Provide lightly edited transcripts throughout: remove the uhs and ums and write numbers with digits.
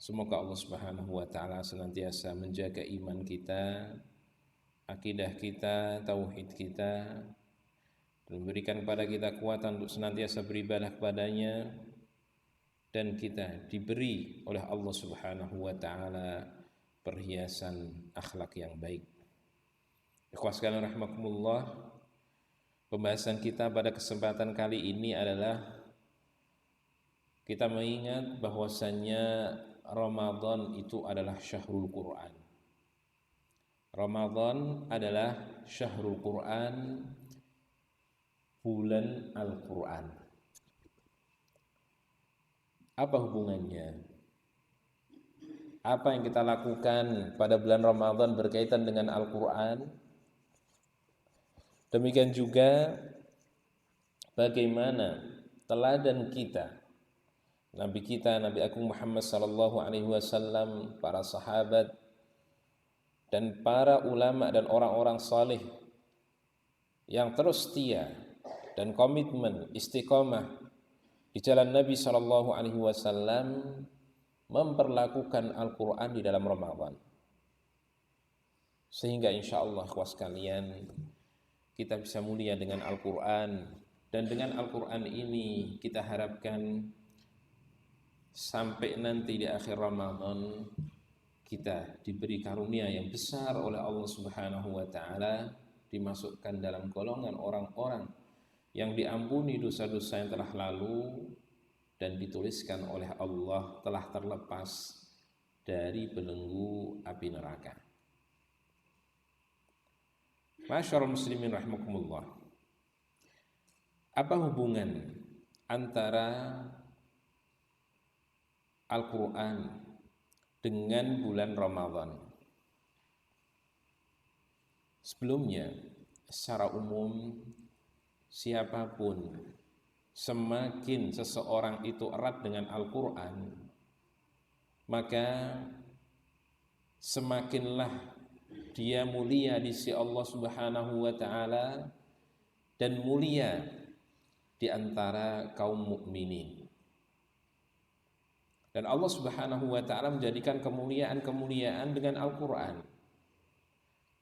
Semoga Allah Subhanahu wa taala senantiasa menjaga iman kita, akidah kita, tauhid kita, dan memberikan kepada kita kekuatan untuk senantiasa beribadah kepadanya, dan kita diberi oleh Allah Subhanahu wa taala perhiasan akhlak yang baik. Ikhwas sekalian rahimakumullah, pembahasan kita pada kesempatan kali ini adalah kita mengingat bahwasannya Ramadan itu adalah syahrul Quran. Ramadan adalah syahrul Quran, bulan Al-Quran. Apa hubungannya? Apa yang kita lakukan pada bulan Ramadan berkaitan dengan Al-Quran? Demikian juga bagaimana teladan kita, Nabi Agung Muhammad sallallahu alaihi wasallam, para sahabat dan para ulama dan orang-orang saleh yang terus setia dan komitmen istiqomah di jalan Nabi sallallahu alaihi wasallam memperlakukan Al-Quran di dalam Ramadan, sehingga insyaallah kawan sekalian kita bisa mulia dengan Al-Quran, dan dengan Al-Quran ini kita harapkan sampai nanti di akhir Ramadan kita diberi karunia yang besar oleh Allah Subhanahu wa taala, dimasukkan dalam golongan orang-orang yang diampuni dosa-dosa yang telah lalu dan dituliskan oleh Allah telah terlepas dari belenggu api neraka. Masyarul muslimin rahimakumullah, apa hubungan antara Al-Quran dengan bulan Ramadan? Sebelumnya, secara umum, siapapun, semakin seseorang itu erat dengan Al-Quran, maka semakinlah dia mulia di sisi Allah Subhanahu wa taala dan mulia di antara kaum mukminin. Dan Allah Subhanahu wa taala menjadikan kemuliaan-kemuliaan dengan Al-Quran,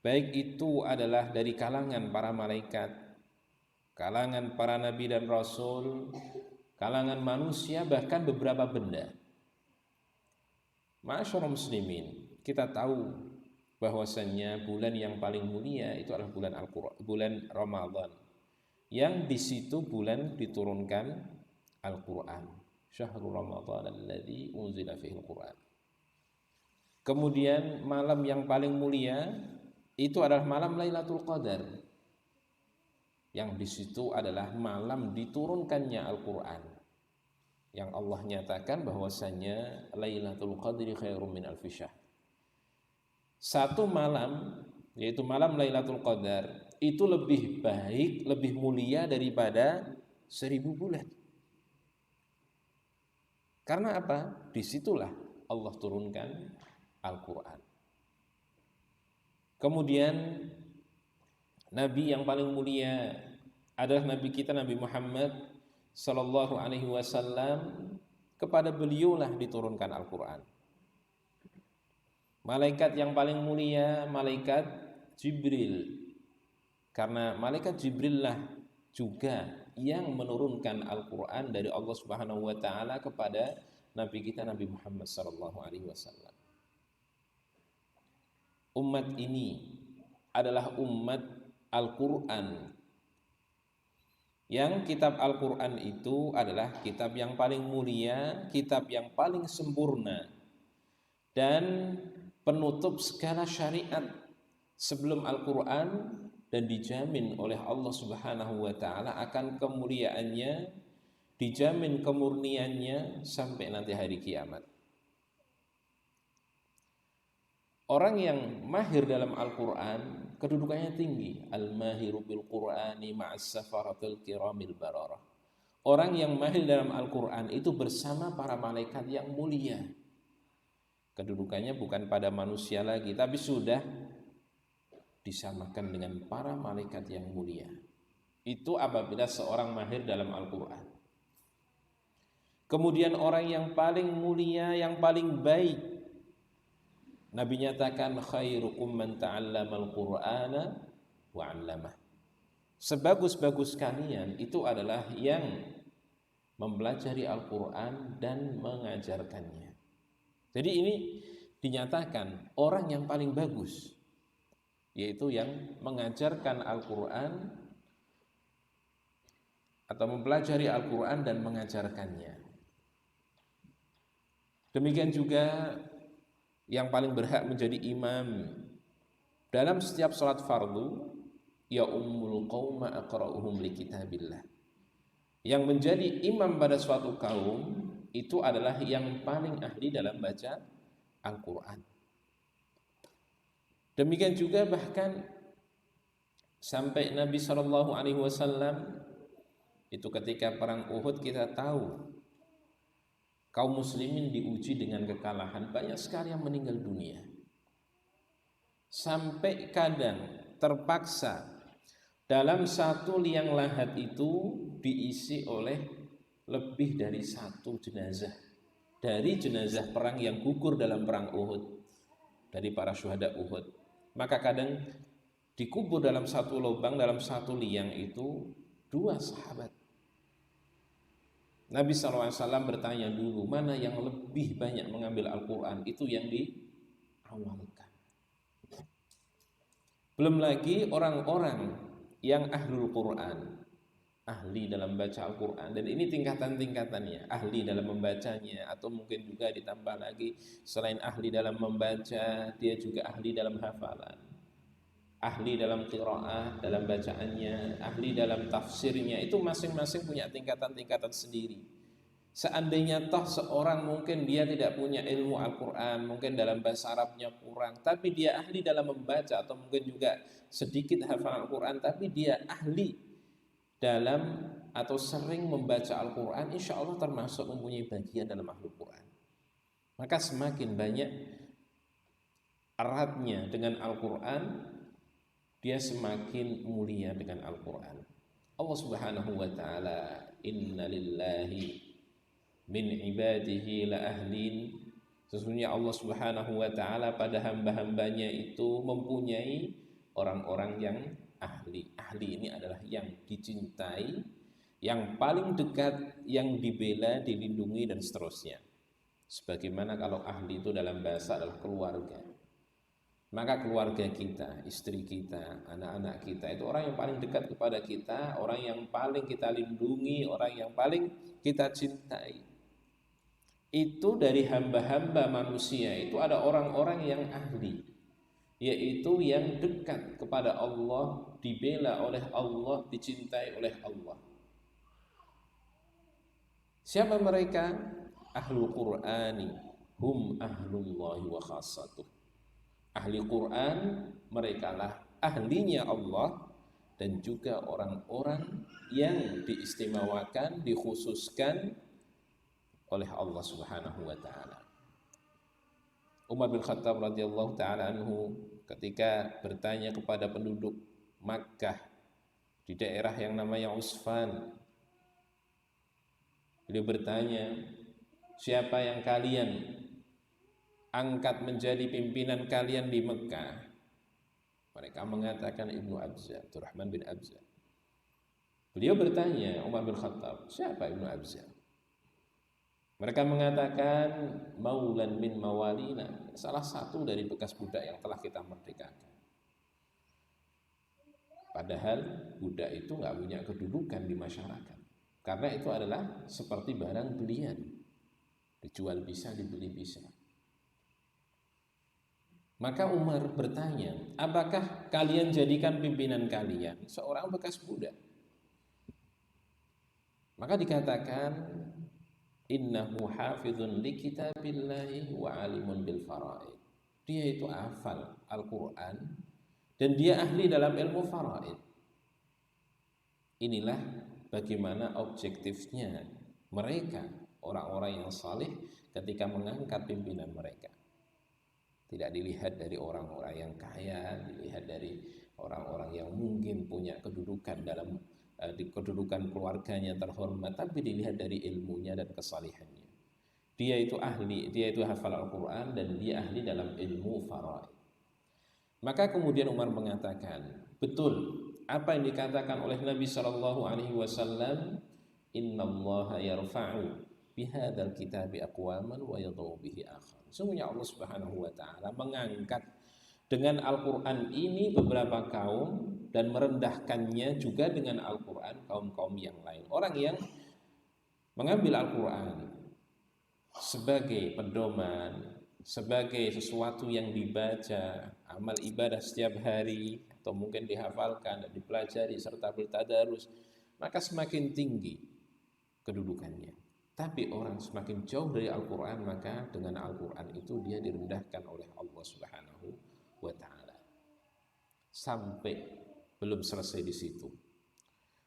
baik itu adalah dari kalangan para malaikat, kalangan para nabi dan rasul, kalangan manusia, bahkan beberapa benda. Ma'asyiral muslimin, kita tahu bahwasannya bulan yang paling mulia itu adalah bulan Al-Quran, bulan Ramadan, yang di situ bulan diturunkan Al-Quran. Syahrul Ramadan alladzi unzila fihi Al-Quran. Kemudian malam yang paling mulia itu adalah malam Lailatul Qadar, yang di situ adalah malam diturunkannya Al-Quran, yang Allah nyatakan bahwasanya Lailatul Qadri khairum min alfi syahr. Satu malam, yaitu malam Lailatul Qadar, itu lebih baik, lebih mulia daripada 1000 bulan. Karena apa? Disitulah Allah turunkan Al-Quran. Kemudian Nabi yang paling mulia adalah Nabi kita, Nabi Muhammad sallallahu alaihi wasallam. Kepada beliaulah diturunkan Al-Quran. Malaikat yang paling mulia, malaikat Jibril, karena malaikat Jibril lah juga yang menurunkan Al-Quran dari Allah Subhanahu wa taala kepada Nabi kita, Nabi Muhammad sallallahu alaihi wasallam. Umat ini adalah umat Al-Quran, yang kitab Al-Quran itu adalah kitab yang paling mulia, kitab yang paling sempurna, dan penutup segala syariat sebelum Al-Quran, dan dijamin oleh Allah Subhanahu wa taala akan kemuliaannya, dijamin kemurniannya sampai nanti hari kiamat. Orang yang mahir dalam Al-Quran kedudukannya tinggi. Al-mahiru bil Qur'ani ma'as safaratil kiramil bararah. Orang yang mahir dalam Al-Quran itu bersama para malaikat yang mulia. Kedudukannya bukan pada manusia lagi, tapi sudah disamakan dengan para malaikat yang mulia. Itu apabila seorang mahir dalam Al-Quran. Kemudian orang yang paling mulia, yang paling baik, Nabi nyatakan khairukum man ta'allamal Qur'ana wa 'allamah. Sebagus-bagus kalian itu adalah yang mempelajari Al-Qur'an dan mengajarkannya. Jadi ini dinyatakan orang yang paling bagus yaitu yang mengajarkan Al-Qur'an atau mempelajari Al-Qur'an dan mengajarkannya. Demikian juga yang paling berhak menjadi imam dalam setiap sholat fardu, ya ummul qauma aqra'uhum li kitabillah. Yang menjadi imam pada suatu kaum itu adalah yang paling ahli dalam baca Al-Quran. Demikian juga bahkan sampai Nabi SAW itu ketika perang Uhud kita tahu kaum muslimin diuji dengan kekalahan, banyak sekali yang meninggal dunia. Sampai kadang terpaksa dalam satu liang lahat itu diisi oleh lebih dari satu jenazah. Dari jenazah perang yang gugur dalam perang Uhud, dari para syuhada Uhud. Maka kadang dikubur dalam satu lubang, dalam satu liang itu 2 sahabat. Nabi SAW bertanya dulu, mana yang lebih banyak mengambil Al-Quran? Itu yang diawalkan. Belum lagi orang-orang yang ahlul Quran, ahli dalam baca Al-Quran. Dan ini tingkatan-tingkatannya, ahli dalam membacanya, atau mungkin juga ditambah lagi selain ahli dalam membaca, dia juga ahli dalam hafalan, ahli dalam qiraah, dalam bacaannya, ahli dalam tafsirnya. Itu masing-masing punya tingkatan-tingkatan sendiri. Seandainya toh seorang mungkin dia tidak punya ilmu Al-Quran, mungkin dalam bahasa Arabnya kurang, tapi dia ahli dalam membaca, atau mungkin juga sedikit hafalan Al-Quran, tapi dia ahli dalam atau sering membaca Al-Quran, insya Allah termasuk mempunyai bagian dalam Al-Quran. Maka semakin banyak eratnya dengan Al-Quran, dia semakin mulia dengan Al-Quran. Allah Subhanahu wa ta'ala, inna lillahi min ibadihi la ahlin. Sesungguhnya Allah Subhanahu wa ta'ala pada hamba-hambanya itu mempunyai orang-orang yang ahli. Ahli ini adalah yang dicintai, yang paling dekat, yang dibela, dilindungi, dan seterusnya. Sebagaimana kalau ahli itu dalam bahasa adalah keluarga. Maka keluarga kita, istri kita, anak-anak kita itu orang yang paling dekat kepada kita, orang yang paling kita lindungi, orang yang paling kita cintai. Itu dari hamba-hamba manusia itu ada orang-orang yang ahli, yaitu yang dekat kepada Allah, dibela oleh Allah, dicintai oleh Allah. Siapa mereka? Ahlul Qur'ani hum ahlullahi wa khassatuh. Ahli Quran, mereka lah ahlinya Allah dan juga orang-orang yang diistimewakan, dikhususkan oleh Allah Subhanahu wa ta'ala. Umar bin Khattab radhiyallahu ta'ala anhu ketika bertanya kepada penduduk Makkah di daerah yang namanya Usfan, beliau bertanya, siapa yang kalian angkat menjadi pimpinan kalian di Mekah? Mereka mengatakan Ibnu Abza, Abdurrahman bin Abza. Beliau bertanya, Umar bin Khattab, siapa Ibnu Abza? Mereka mengatakan maulan min mawalina, salah satu dari bekas budak yang telah kita merdekakan. Padahal budak itu nggak punya kedudukan di masyarakat, karena itu adalah seperti barang belian, dijual bisa, dibeli bisa. Maka Umar bertanya, apakah kalian jadikan pimpinan kalian seorang bekas budak? Maka dikatakan, innahu hafizun li kitabillahi wa alimun bil faraid. Dia itu hafal Al-Quran dan dia ahli dalam ilmu faraid. Inilah bagaimana objektifnya mereka, orang-orang yang saleh, ketika mengangkat pimpinan mereka. Tidak dilihat dari orang-orang yang kaya, dilihat dari orang-orang yang mungkin punya kedudukan dalam di kedudukan keluarganya terhormat, tapi dilihat dari ilmunya dan kesalihannya. Dia itu ahli, dia itu hafal Al-Quran, dan dia ahli dalam ilmu faraid. Maka kemudian Umar mengatakan, betul apa yang dikatakan oleh Nabi Shallallahu Alaihi Wasallam, Innallaha yarfa'u bihadzal kitabi aqwaman wa yadau bihi akhar. Sungguhnya Allah Subhanahu Wa Taala mengangkat dengan Al-Quran ini beberapa kaum dan merendahkannya juga dengan Al-Quran kaum-kaum yang lain. Orang yang mengambil Al-Quran sebagai pedoman, sebagai sesuatu yang dibaca, amal ibadah setiap hari, atau mungkin dihafalkan dan dipelajari serta bertadarus, maka semakin tinggi kedudukannya. Tapi orang semakin jauh dari Al-Quran, maka dengan Al-Quran itu dia direndahkan oleh Allah Subhanahu wa Ta'ala. Sampai belum selesai di situ.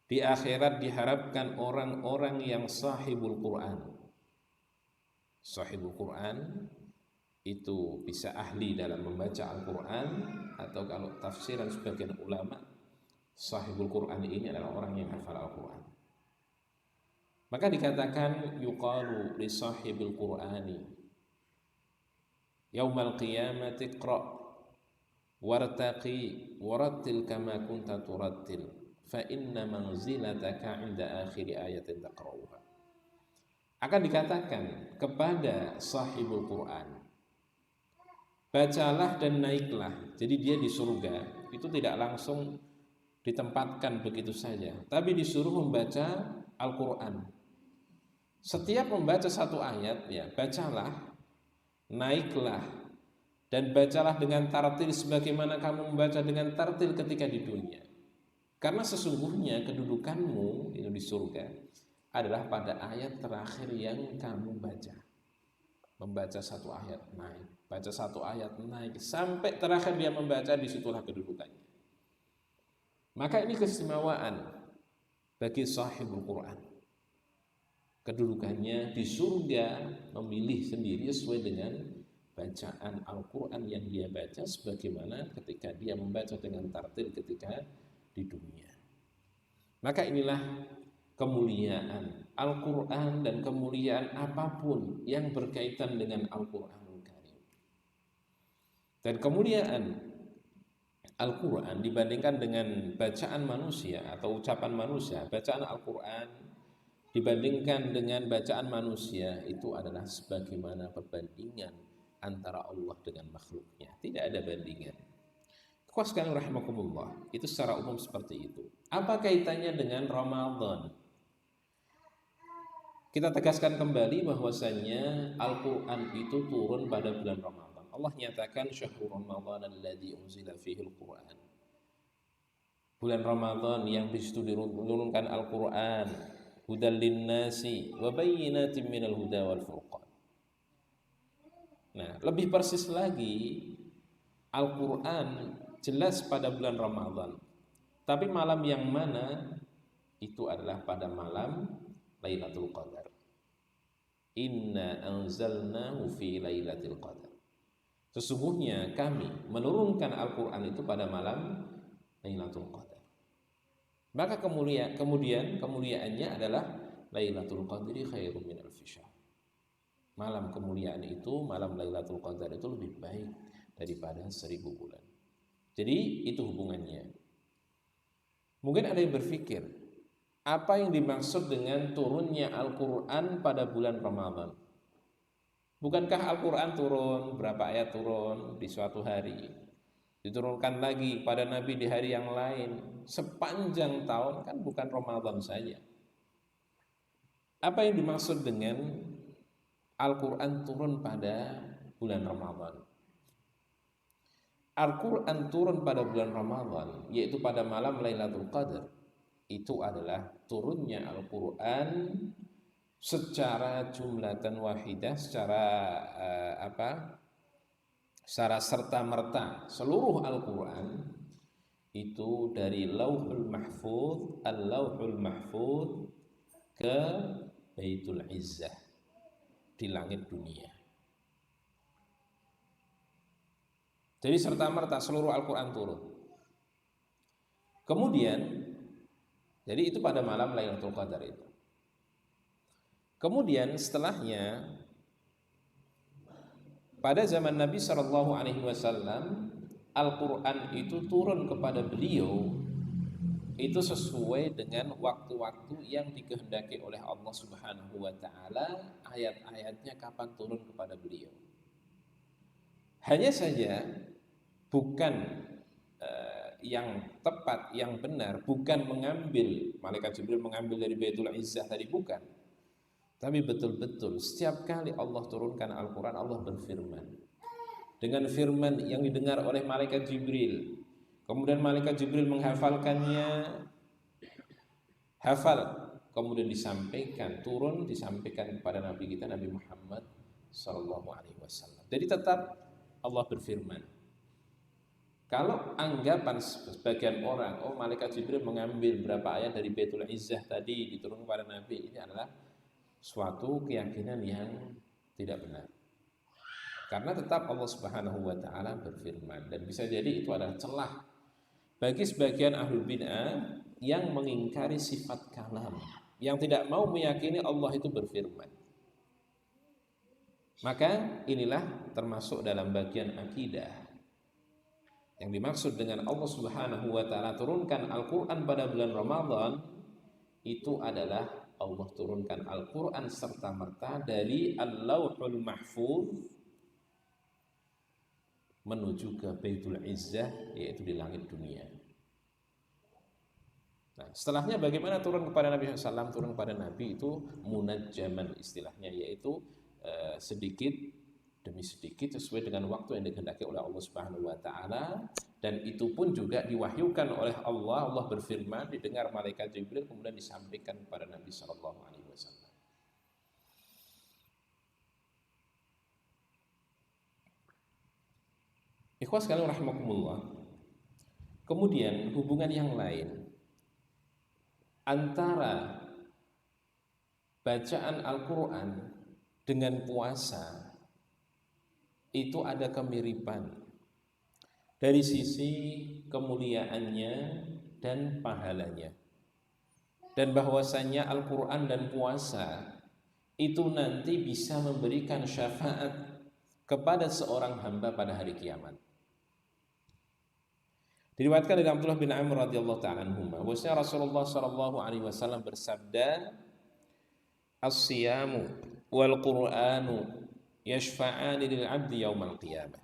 Di akhirat diharapkan orang-orang yang sahibul Quran. Sahibul Quran itu bisa ahli dalam membaca Al-Quran, atau kalau tafsiran sebagian ulama, sahibul Quran ini adalah orang yang hafal Al-Quran. Maka dikatakan yuqalu li sahibil Qur'ani yaumal qiyamati iqra wartaqi warattil kama kunta turattil fa inna manzilataka 'inda akhir ayatin taqra'uha. Akan dikatakan kepada sahibul Quran, bacalah dan naiklah. Jadi dia di surga itu tidak langsung ditempatkan begitu saja, tapi disuruh membaca Al-Quran. Setiap membaca satu ayat, ya bacalah, naiklah, dan bacalah dengan tartil sebagaimana kamu membaca dengan tartil ketika di dunia. Karena sesungguhnya kedudukanmu itu di surga adalah pada ayat terakhir yang kamu baca. Membaca satu ayat naik, baca satu ayat naik, sampai terakhir dia membaca, disitulah kedudukannya. Maka ini keistimewaan bagi sahibul Quran. Kedudukannya di surga memilih sendiri sesuai dengan bacaan Al-Quran yang dia baca, sebagaimana ketika dia membaca dengan tartil ketika di dunia. Maka inilah kemuliaan Al-Quran dan kemuliaan apapun yang berkaitan dengan Al-Quranul Karim. Dan kemuliaan Al-Quran dibandingkan dengan bacaan manusia atau ucapan manusia, bacaan Al-Quran dibandingkan dengan bacaan manusia itu adalah sebagaimana perbandingan antara Allah dengan makhluknya. Tidak ada bandingan. Ikhwas sekalian rahimakumullah, itu secara umum seperti itu. Apa kaitannya dengan Ramadan? Kita tegaskan kembali bahwasanya Al-Quran itu turun pada bulan Ramadan. Allah nyatakan syahrul Ramadan alladzi unzila fihi al-Quran. Bulan Ramadan yang di situ diturunkan Al-Quran, hudal linnasi wa bayyinatin minal huda wal furqan. Nah, lebih persis lagi, Al-Quran jelas pada bulan Ramadan. Tapi malam yang mana? Itu adalah pada malam Lailatul Qadar. Inna anzalnahu fi Lailatul Qadar. Sesungguhnya kami menurunkan Al-Quran itu pada malam Lailatul Qadar. Maka kemudian kemuliaannya adalah Lailatul Qadri khairum min alfi syahr. Malam kemuliaan itu, malam Lailatul Qadar itu lebih baik daripada 1000 bulan. Jadi itu hubungannya. Mungkin ada yang berpikir, apa yang dimaksud dengan turunnya Al-Quran pada bulan Ramadan? Bukankah Al-Quran turun, berapa ayat turun di suatu hari, diturunkan lagi pada Nabi di hari yang lain, sepanjang tahun, kan bukan Ramadan saja. Apa yang dimaksud dengan Al-Quran turun pada bulan Ramadan? Al-Quran turun pada bulan Ramadan, yaitu pada malam Lailatul Qadar. Itu adalah turunnya Al-Quran secara jumlatan wahidah, secara serta-merta. Seluruh Al-Quran itu dari Lauhul Mahfuz, Al-Lauhul Mahfuz ke Baitul Izzah di langit dunia. Jadi serta-merta seluruh Al-Quran turun. Kemudian Jadi itu pada malam Lailatul Qadar itu. Kemudian setelahnya pada zaman Nabi Shallallahu Alaihi Wasallam Al-Quran itu turun kepada beliau itu sesuai dengan waktu-waktu yang dikehendaki oleh Allah Subhanahu wa taala, ayat-ayatnya kapan turun kepada beliau. Hanya saja bukan yang tepat, yang benar, bukan mengambil malaikat Jibril mengambil dari Baitul Izzah tadi, bukan. Tapi betul-betul setiap kali Allah turunkan Al-Quran, Allah berfirman dengan firman yang didengar oleh malaikat Jibril. Kemudian malaikat Jibril menghafalkannya, hafal, kemudian disampaikan, turun disampaikan kepada Nabi kita Nabi Muhammad Sallallahu Alaihi Wasallam. Jadi tetap Allah berfirman. Kalau anggapan sebagian orang, oh malaikat Jibril mengambil berapa ayat dari Baitul Izzah tadi diturunkan kepada Nabi, ini adalah suatu keyakinan yang tidak benar. Karena tetap Allah Subhanahu wa taala berfirman, dan bisa jadi itu adalah celah bagi sebagian ahlul bid'ah yang mengingkari sifat kalam, yang tidak mau meyakini Allah itu berfirman. Maka inilah termasuk dalam bagian akidah. Yang dimaksud dengan Allah Subhanahu wa taala turunkan Al-Qur'an pada bulan Ramadan itu adalah Allah turunkan Al-Qur'an serta-merta dari Al-Lauhul Mahfuz menuju ke Baitul Izzah, yaitu di langit dunia. Nah, setelahnya bagaimana turun kepada Nabi SAW? Turun kepada Nabi itu munajjaman istilahnya, yaitu sedikit demi sedikit sesuai dengan waktu yang dikehendaki oleh Allah Subhanahu wa taala, dan itu pun juga diwahyukan oleh Allah. Allah berfirman, didengar malaikat Jibril, kemudian disampaikan kepada Nabi sallallahu alaihi wasallam. Ikhwas sekalian rahimakumullah. Kemudian hubungan yang lain antara bacaan Al-Qur'an dengan puasa itu ada kemiripan dari sisi kemuliaannya dan pahalanya, dan bahwasanya Al-Quran dan puasa itu nanti bisa memberikan syafaat kepada seorang hamba pada hari kiamat. Diriwayatkan dari Abdullah bin Amr radhiyallahu ta'ala anhuma, bahwasanya Rasulullah sallallahu alaihi wasallam bersabda, "As-siyamu wal Qur'anu yashfa'ani lil 'abdi yaumal qiyamah."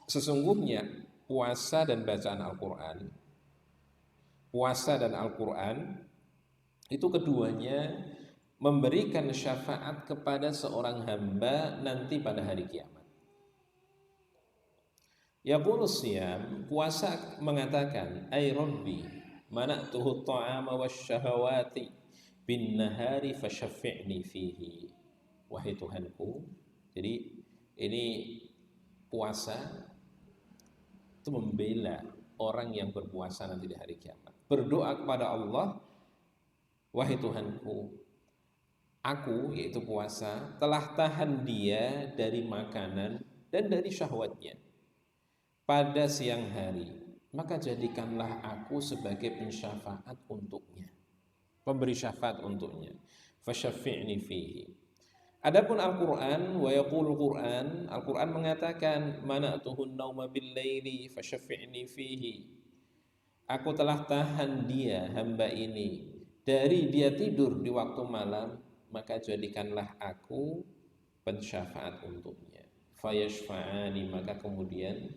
Sesungguhnya puasa dan bacaan Al-Qur'an, puasa dan Al-Qur'an itu keduanya memberikan syafaat kepada seorang hamba nanti pada hari kiamat. Yaqulu siyam, puasa mengatakan, "Ai Rabbi, mana'tuhu at-ta'ama wasyahawati bin nahari fasyaffi'ni fihi." Wahai Tuhanku, jadi ini puasa itu membela orang yang berpuasa nanti di hari kiamat. Berdoa kepada Allah, wahai Tuhanku, aku yaitu puasa telah tahan dia dari makanan dan dari syahwatnya pada siang hari, maka jadikanlah aku sebagai pensyafaat untuknya, pemberi syafaat untuknya. Fasyaffi'ni fihi. Adapun Al-Qur'an, wa yaqulu Qur'an, Al-Qur'an mengatakan, mana'tuhun nauma bil laili fasyaffi'ni fihi. Aku telah tahan dia, hamba ini, dari dia tidur di waktu malam, maka jadikanlah aku pensyafaat untuknya. Fayashfa'ani, maka kemudian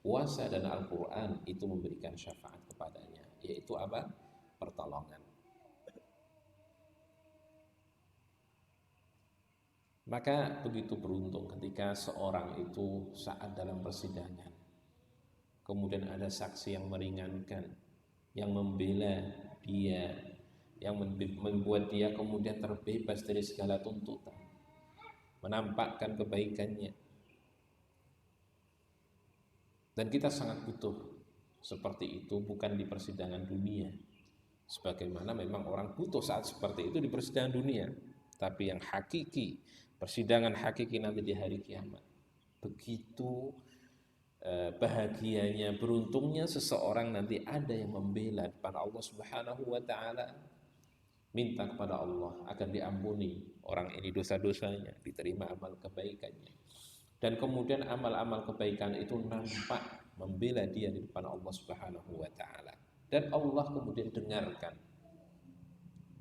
puasa dan Al-Quran itu memberikan syafaat kepadanya, yaitu apa? Pertolongan. Maka begitu beruntung ketika seorang itu saat dalam persidangan, kemudian ada saksi yang meringankan, yang membela dia, yang membuat dia kemudian terbebas dari segala tuntutan, menampakkan kebaikannya. Dan kita sangat butuh seperti itu, bukan di persidangan dunia, sebagaimana memang orang butuh saat seperti itu di persidangan dunia, tapi yang hakiki, persidangan hakiki nanti di hari kiamat, begitu bahagianya, beruntungnya seseorang nanti ada yang membela depan Allah Subhanahu wa taala, minta kepada Allah agar diampuni orang ini dosa-dosanya, diterima amal kebaikannya. Dan kemudian amal-amal kebaikan itu nampak membela dia di depan Allah Subhanahu wa taala. Dan Allah kemudian dengarkan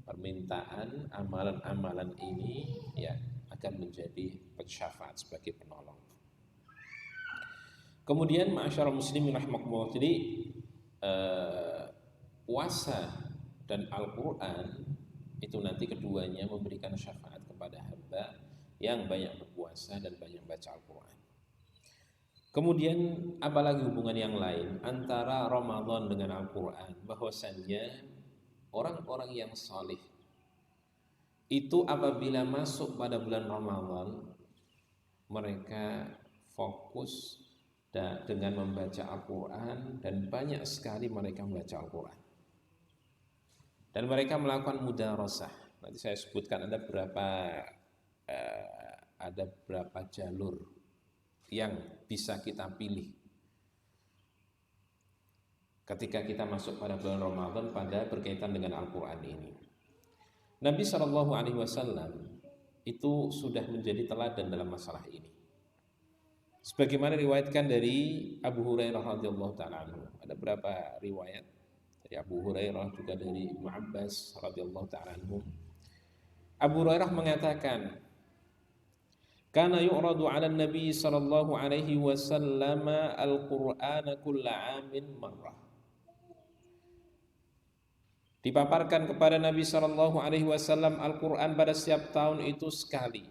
permintaan amalan-amalan ini, ya, akan menjadi syafaat sebagai penolong. Kemudian ma'asyiral muslimin rahimakumullah, jadi puasa dan Al-Qur'an itu nanti keduanya memberikan syafaat kepada hamba yang banyak berpuasa dan banyak baca Al-Qur'an. Kemudian apalagi hubungan yang lain antara Ramadan dengan Al-Qur'an, bahwasannya orang-orang yang saleh itu apabila masuk pada bulan Ramadan mereka fokus dengan membaca Al-Quran, dan banyak sekali mereka membaca Al-Quran dan mereka melakukan mudarasah. Nanti saya sebutkan ada berapa jalur yang bisa kita pilih ketika kita masuk pada bulan Ramadan pada berkaitan dengan Al-Quran ini. Nabi SAW itu sudah menjadi teladan dalam masalah ini. Sebagaimana riwayatkan dari Abu Hurairah radhiyallahu taala anhu. Ada berapa riwayat dari Abu Hurairah, juga dari Ibnu Abbas radhiyallahu taala anhu. Abu Hurairah mengatakan, "Kana yu'radu 'ala an-nabi sallallahu alaihi wasallam al-Qur'ana kulla 'amin marrah." Dipaparkan kepada Nabi sallallahu alaihi wasallam Al-Qur'an pada setiap tahun itu sekali.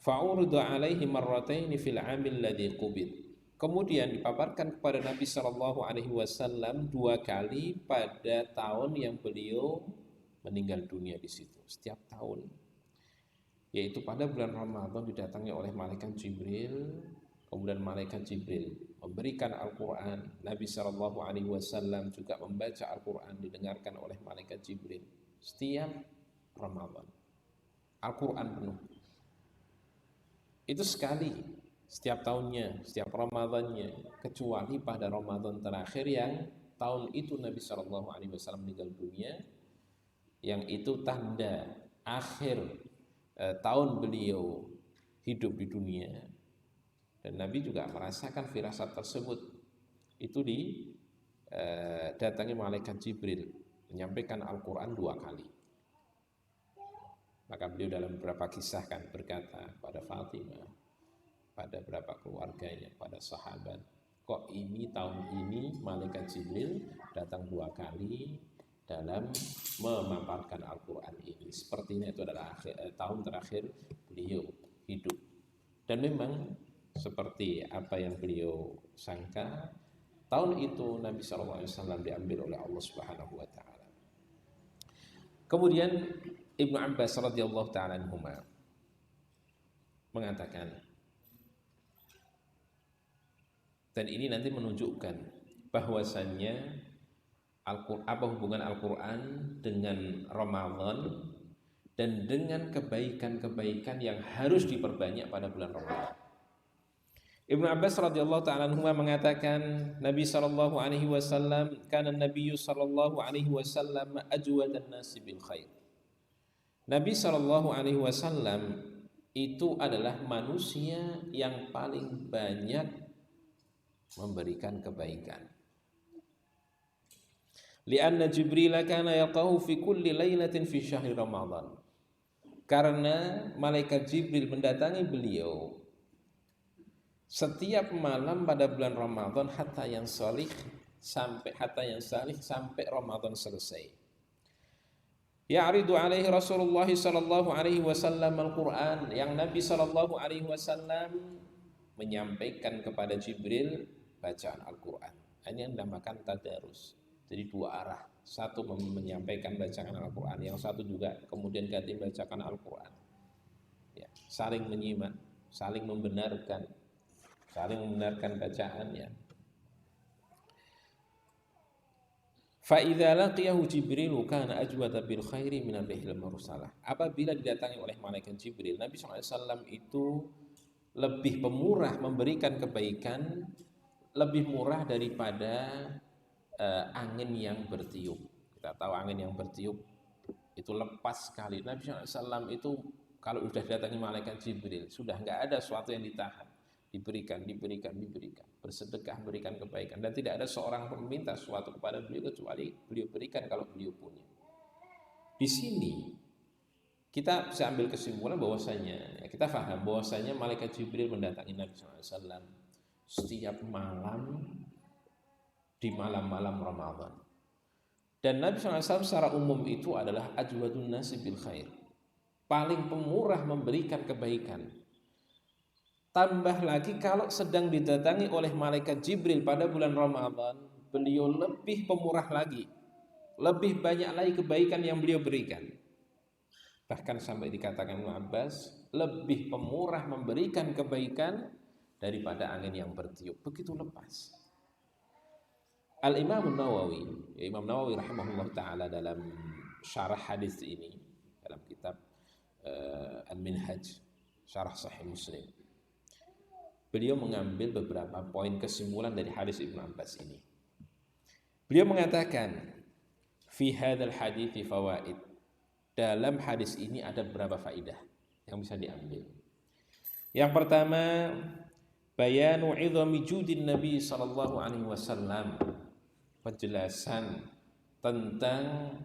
Fa'urida alaihi marrataini fil 'amil ladzi qubid. Kemudian dipaparkan kepada Nabi sallallahu alaihi wasallam 2 kali pada tahun yang beliau meninggal dunia di situ. Setiap tahun, yaitu pada bulan Ramadan didatangi oleh malaikat Jibril. Kemudian malaikat Jibril memberikan Al-Quran. Nabi sallallahu alaihi wasallam juga membaca Al-Quran, didengarkan oleh malaikat Jibril setiap Ramadan. Al-Quran penuh. Itu sekali setiap tahunnya, setiap Ramadannya, kecuali pada Ramadan terakhir yang tahun itu Nabi SAW meninggal dunia, yang itu tanda akhir tahun beliau hidup di dunia. Dan Nabi juga merasakan firasat tersebut. Itu datangi malaikat Jibril menyampaikan Al-Quran 2 kali. Maka beliau dalam beberapa kisah kan berkata pada Fatimah, pada beberapa keluarganya, pada sahabat, kok ini tahun ini malaikat Jibril datang 2 kali dalam memaparkan Al-Quran ini. Sepertinya itu adalah tahun terakhir beliau hidup. Dan memang seperti apa yang beliau sangka, tahun itu Nabi SAW diambil oleh Allah Subhanahu wa taala. Kemudian Ibnu Abbas radhiyallahu taala anhuma mengatakan, dan ini nanti menunjukkan bahwasannya apa hubungan Al-Quran dengan Ramadan dan dengan kebaikan-kebaikan yang harus diperbanyak pada bulan Ramadan. Ibnu Abbas radhiyallahu taala anhuma mengatakan, Nabi sallallahu alaihi wasallam, kana Nabi sallallahu alaihi wasallam ajwadan nasi bil khair. Nabi sallallahu alaihi wasallam itu adalah manusia yang paling banyak memberikan kebaikan. Lianna Jibril kana yaqahu fi kulli lailatin fi syahri Ramadan. Karena malaikat Jibril mendatangi beliau setiap malam pada bulan Ramadan hatta yang salih sampai Ramadan selesai. Ya'ridu alaihi Rasulullah sallallahu alaihi wasallam Al-Qur'an, yang Nabi sallallahu alaihi wasallam menyampaikan kepada Jibril bacaan Al-Qur'an. Ini yang dinamakan tadarus. Jadi 2 arah. Satu menyampaikan bacaan Al-Qur'an, yang satu juga kemudian ganti bacakan Al-Qur'an. Ya, saling menyimak, saling membenarkan bacaannya. Fa idza laqiyahu Jibril kana ajwada bil khairi min ar-rihil mursalah. Apabila didatangi oleh malaikat Jibril, Nabi SAW itu lebih pemurah memberikan kebaikan, lebih murah daripada angin yang bertiup. Kita tahu angin yang bertiup itu lepas sekali. Nabi SAW itu kalau sudah datangi malaikat Jibril, sudah nggak ada sesuatu yang ditahan, diberikan. Bersedekah, berikan kebaikan, dan tidak ada seorang pun meminta sesuatu kepada beliau kecuali beliau berikan kalau beliau punya. Di sini kita bisa ambil kesimpulan bahwasanya kita paham bahwasanya malaikat Jibril mendatangi Nabi SAW setiap malam di malam-malam Ramadan. Dan Nabi SAW secara umum itu adalah ajwadun nasi bil khair, paling pemurah memberikan kebaikan. Tambah lagi kalau sedang didatangi oleh malaikat Jibril pada bulan Ramadan, beliau lebih pemurah lagi, lebih banyak lagi kebaikan yang beliau berikan. Bahkan sampai dikatakan Ibnu Abbas, lebih pemurah memberikan kebaikan daripada angin yang bertiup, begitu lepas. Al-Imam Nawawi, Imam Nawawi rahimahullah ta'ala dalam syarah hadis ini, dalam kitab Al-Minhaj, syarah Sahih Muslim, beliau mengambil beberapa poin kesimpulan dari hadis Ibnu Abbas ini. Beliau mengatakan, fi hadzal hadithi fawaid, dalam hadis ini ada beberapa faidah yang bisa diambil. Yang pertama, bayanu 'idhami judin Nabi sallallahu alaihi wasallam, penjelasan tentang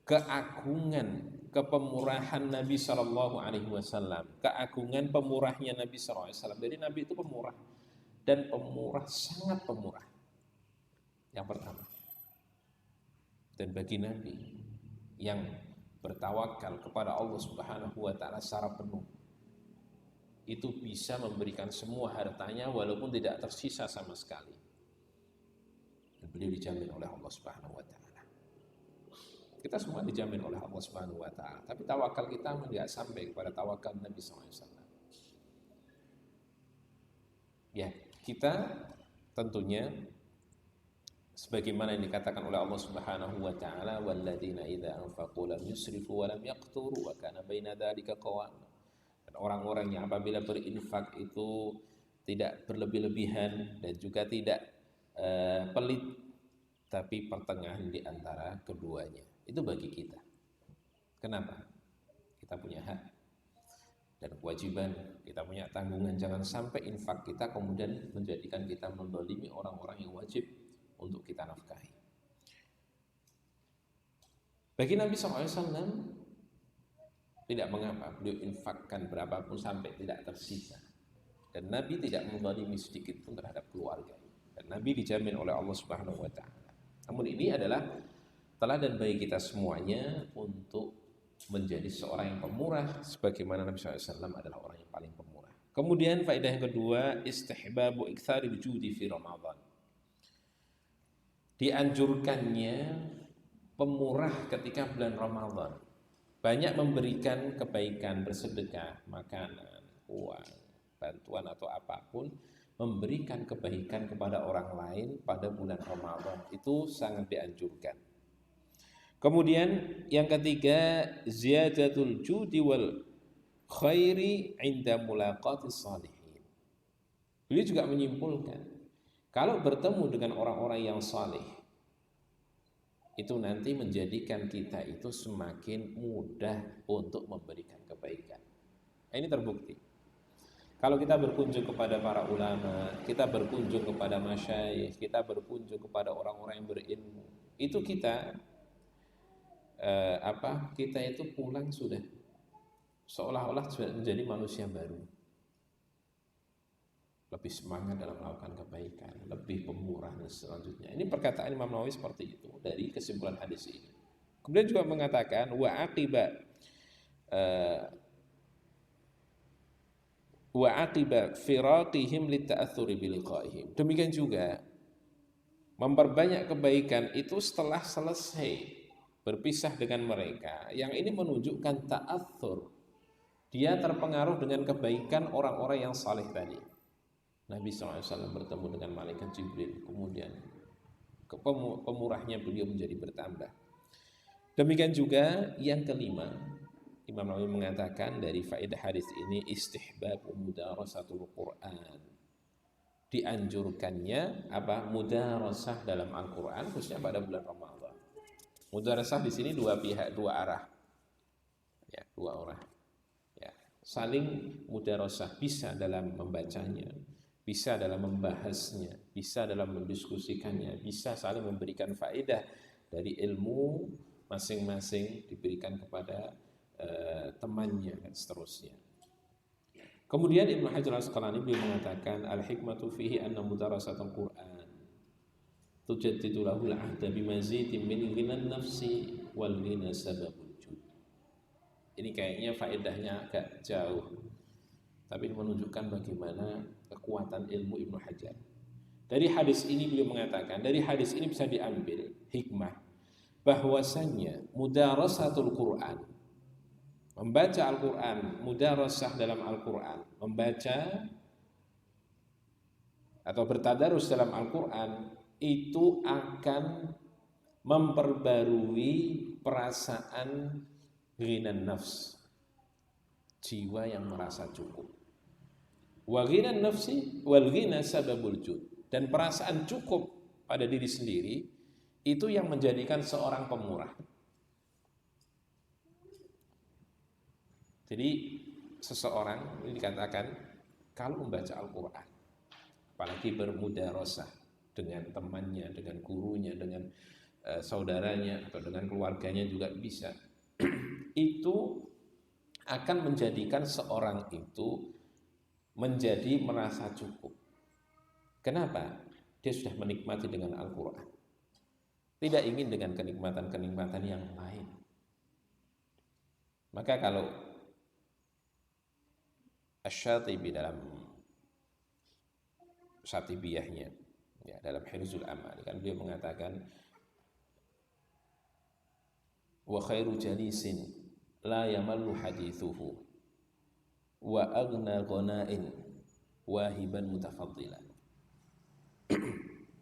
keagungan kepemurahan Nabi sallallahu alaihi wasallam, keagungan pemurahnya Nabi sallallahu alaihi wasallam. Jadi Nabi itu pemurah, dan pemurah, sangat pemurah. Yang pertama. Dan bagi Nabi yang bertawakal kepada Allah Subhanahu wa taala secara penuh, itu bisa memberikan semua hartanya walaupun tidak tersisa sama sekali. Dan beliau dijamin oleh Allah Subhanahu wa taala. Kita semua dijamin oleh Allah Subhanahu wa taala, tapi tawakal kita tidak sampai kepada tawakal Nabi SAW. Ya, kita tentunya sebagaimana yang dikatakan oleh Allah Subhanahu wa taala, walladzina idza anfaqu lam yusrifu wa lam yaqturu wa kana baina dzalika qawama. Dan orang-orang yang apabila berinfak itu tidak berlebih-lebihan dan juga tidak pelit, tapi pertengahan di antara keduanya. Itu bagi kita. Kenapa? Kita punya hak dan kewajiban, kita punya tanggungan. Jangan sampai infak kita kemudian menjadikan kita mendolimi orang-orang yang wajib untuk kita nafkahi. Bagi Nabi SAW tidak mengapa beliau infakkan berapapun sampai tidak tersisa, dan Nabi tidak mendolimi sedikit pun terhadap keluarga, dan Nabi dijamin oleh Allah Subhanahu wa taala. Namun ini adalah teladan bagi kita semuanya untuk menjadi seorang yang pemurah sebagaimana Nabi SAW adalah orang yang paling pemurah. Kemudian faedah yang kedua, istihbabu iktsaril judi fi Ramadan. Dianjurkannya pemurah ketika bulan Ramadan, banyak memberikan kebaikan, bersedekah, makanan, uang, bantuan atau apapun, memberikan kebaikan kepada orang lain pada bulan Ramadan, itu sangat dianjurkan. Kemudian yang ketiga, ziyadatul judi wal khairi inda mulaqatis salihin. Beliau juga menyimpulkan, kalau bertemu dengan orang-orang yang saleh, itu nanti menjadikan kita itu semakin mudah untuk memberikan kebaikan. Ini terbukti. Kalau kita berkunjung kepada para ulama, kita berkunjung kepada masyayikh, kita berkunjung kepada orang-orang yang berilmu, itu kita kita itu pulang sudah seolah-olah sudah menjadi manusia baru, lebih semangat dalam melakukan kebaikan, lebih pemurah dan selanjutnya. Ini perkataan Imam Nawawi seperti itu dari kesimpulan hadis ini. Kemudian juga mengatakan wa aqiba firaqihim lita'athuri biliqaihim. Demikian juga memperbanyak kebaikan itu setelah selesai berpisah dengan mereka. Yang ini menunjukkan ta'athur, dia terpengaruh dengan kebaikan orang-orang yang saleh tadi. Nabi SAW bertemu dengan malaikat Jibril, kemudian pemurahnya beliau menjadi bertambah. Demikian juga yang kelima, Imam Nawawi mengatakan dari faedah hadis ini istihbab mudarasatul Quran. Dianjurkannya apa? Mudarasah dalam Al-Qur'an khususnya pada bulan Ramadan. Mudarasah di sini dua pihak, dua arah. Ya, dua orang. Ya, saling mudarasah, bisa dalam membacanya, bisa dalam membahasnya, bisa dalam mendiskusikannya, bisa saling memberikan faedah dari ilmu masing-masing diberikan kepada temannya dan seterusnya. Kemudian Ibnu Hajar Al-Asqalani beliau mengatakan al-hikmatu fihi anna mudarasatul Quran tujaddidu lahu al-ahda bimazidin min ghinan nafsi wal ghina sababul jud. Ini kayaknya faedahnya agak jauh, tapi menunjukkan bagaimana kekuatan ilmu Ibnu Hajar. Dari hadis ini beliau mengatakan, dari hadis ini bisa diambil hikmah bahwasannya mudarasatul Quran, membaca Al-Quran, mudarasah dalam Al-Quran, membaca atau bertadarus dalam Al-Quran itu akan memperbarui perasaan ghinan nafs, jiwa yang merasa cukup. Wa ghinan nafsi wal ghina sababul jud, dan perasaan cukup pada diri sendiri itu yang menjadikan seorang pemurah. Jadi seseorang ini dikatakan kalau membaca Al-Quran, apalagi bermudarasah dengan temannya, dengan gurunya, dengan saudaranya atau dengan keluarganya juga bisa, itu akan menjadikan seorang itu menjadi merasa cukup. Kenapa? Dia sudah menikmati dengan Al-Quran, tidak ingin dengan kenikmatan-kenikmatan yang lain. Maka kalau Asy-Syatibi dalam Syatibiyahnya, ya, dalam Hirzul Amal, kan beliau mengatakan wa khairu jalisin la yamallu hadithuhu wa aghna ghana'in wahiban mutafaddilan.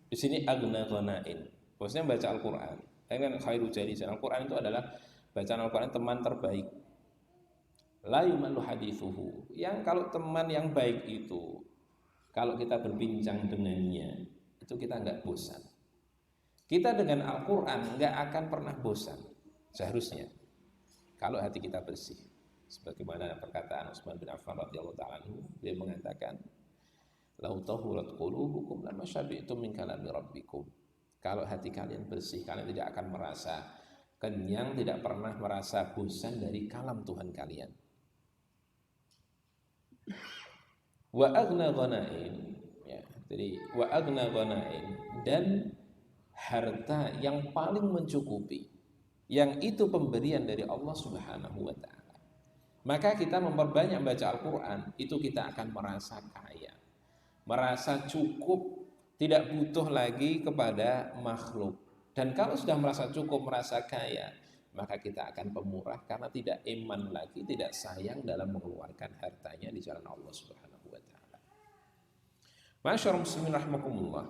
Di sini aghna ghana'in, maksudnya baca Al-Qur'an. Kan khairu jalisin, Al-Qur'an itu adalah bacaan Al-Qur'an teman terbaik. La yumallu hadithuhu, yang kalau teman yang baik itu kalau kita berbincang dengannya itu kita enggak bosan. Kita dengan Al-Qur'an enggak akan pernah bosan seharusnya kalau hati kita bersih. Sebagaimana perkataan Utsman bin Affan radhiyallahu ta'ala anhu, dia mengatakan lau tahurat qulubukum lama syabi'tum min kalami rabbikum. Kalau hati kalian bersih, kalian tidak akan merasa kenyang, tidak pernah merasa bosan dari kalam Tuhan kalian. Wa aghna ghana'in, ya, jadi wa aghna ghana'in, dan harta yang paling mencukupi, yang itu pemberian dari Allah Subhanahu wa ta'ala. Maka kita memperbanyak baca Al-Quran, itu kita akan merasa kaya, merasa cukup, tidak butuh lagi kepada makhluk. Dan kalau sudah merasa cukup, merasa kaya, maka kita akan pemurah karena tidak iman lagi, tidak sayang dalam mengeluarkan hartanya di jalan Allah Subhanahu wa ta'ala. Masyaallah muslimin rahimakumullah.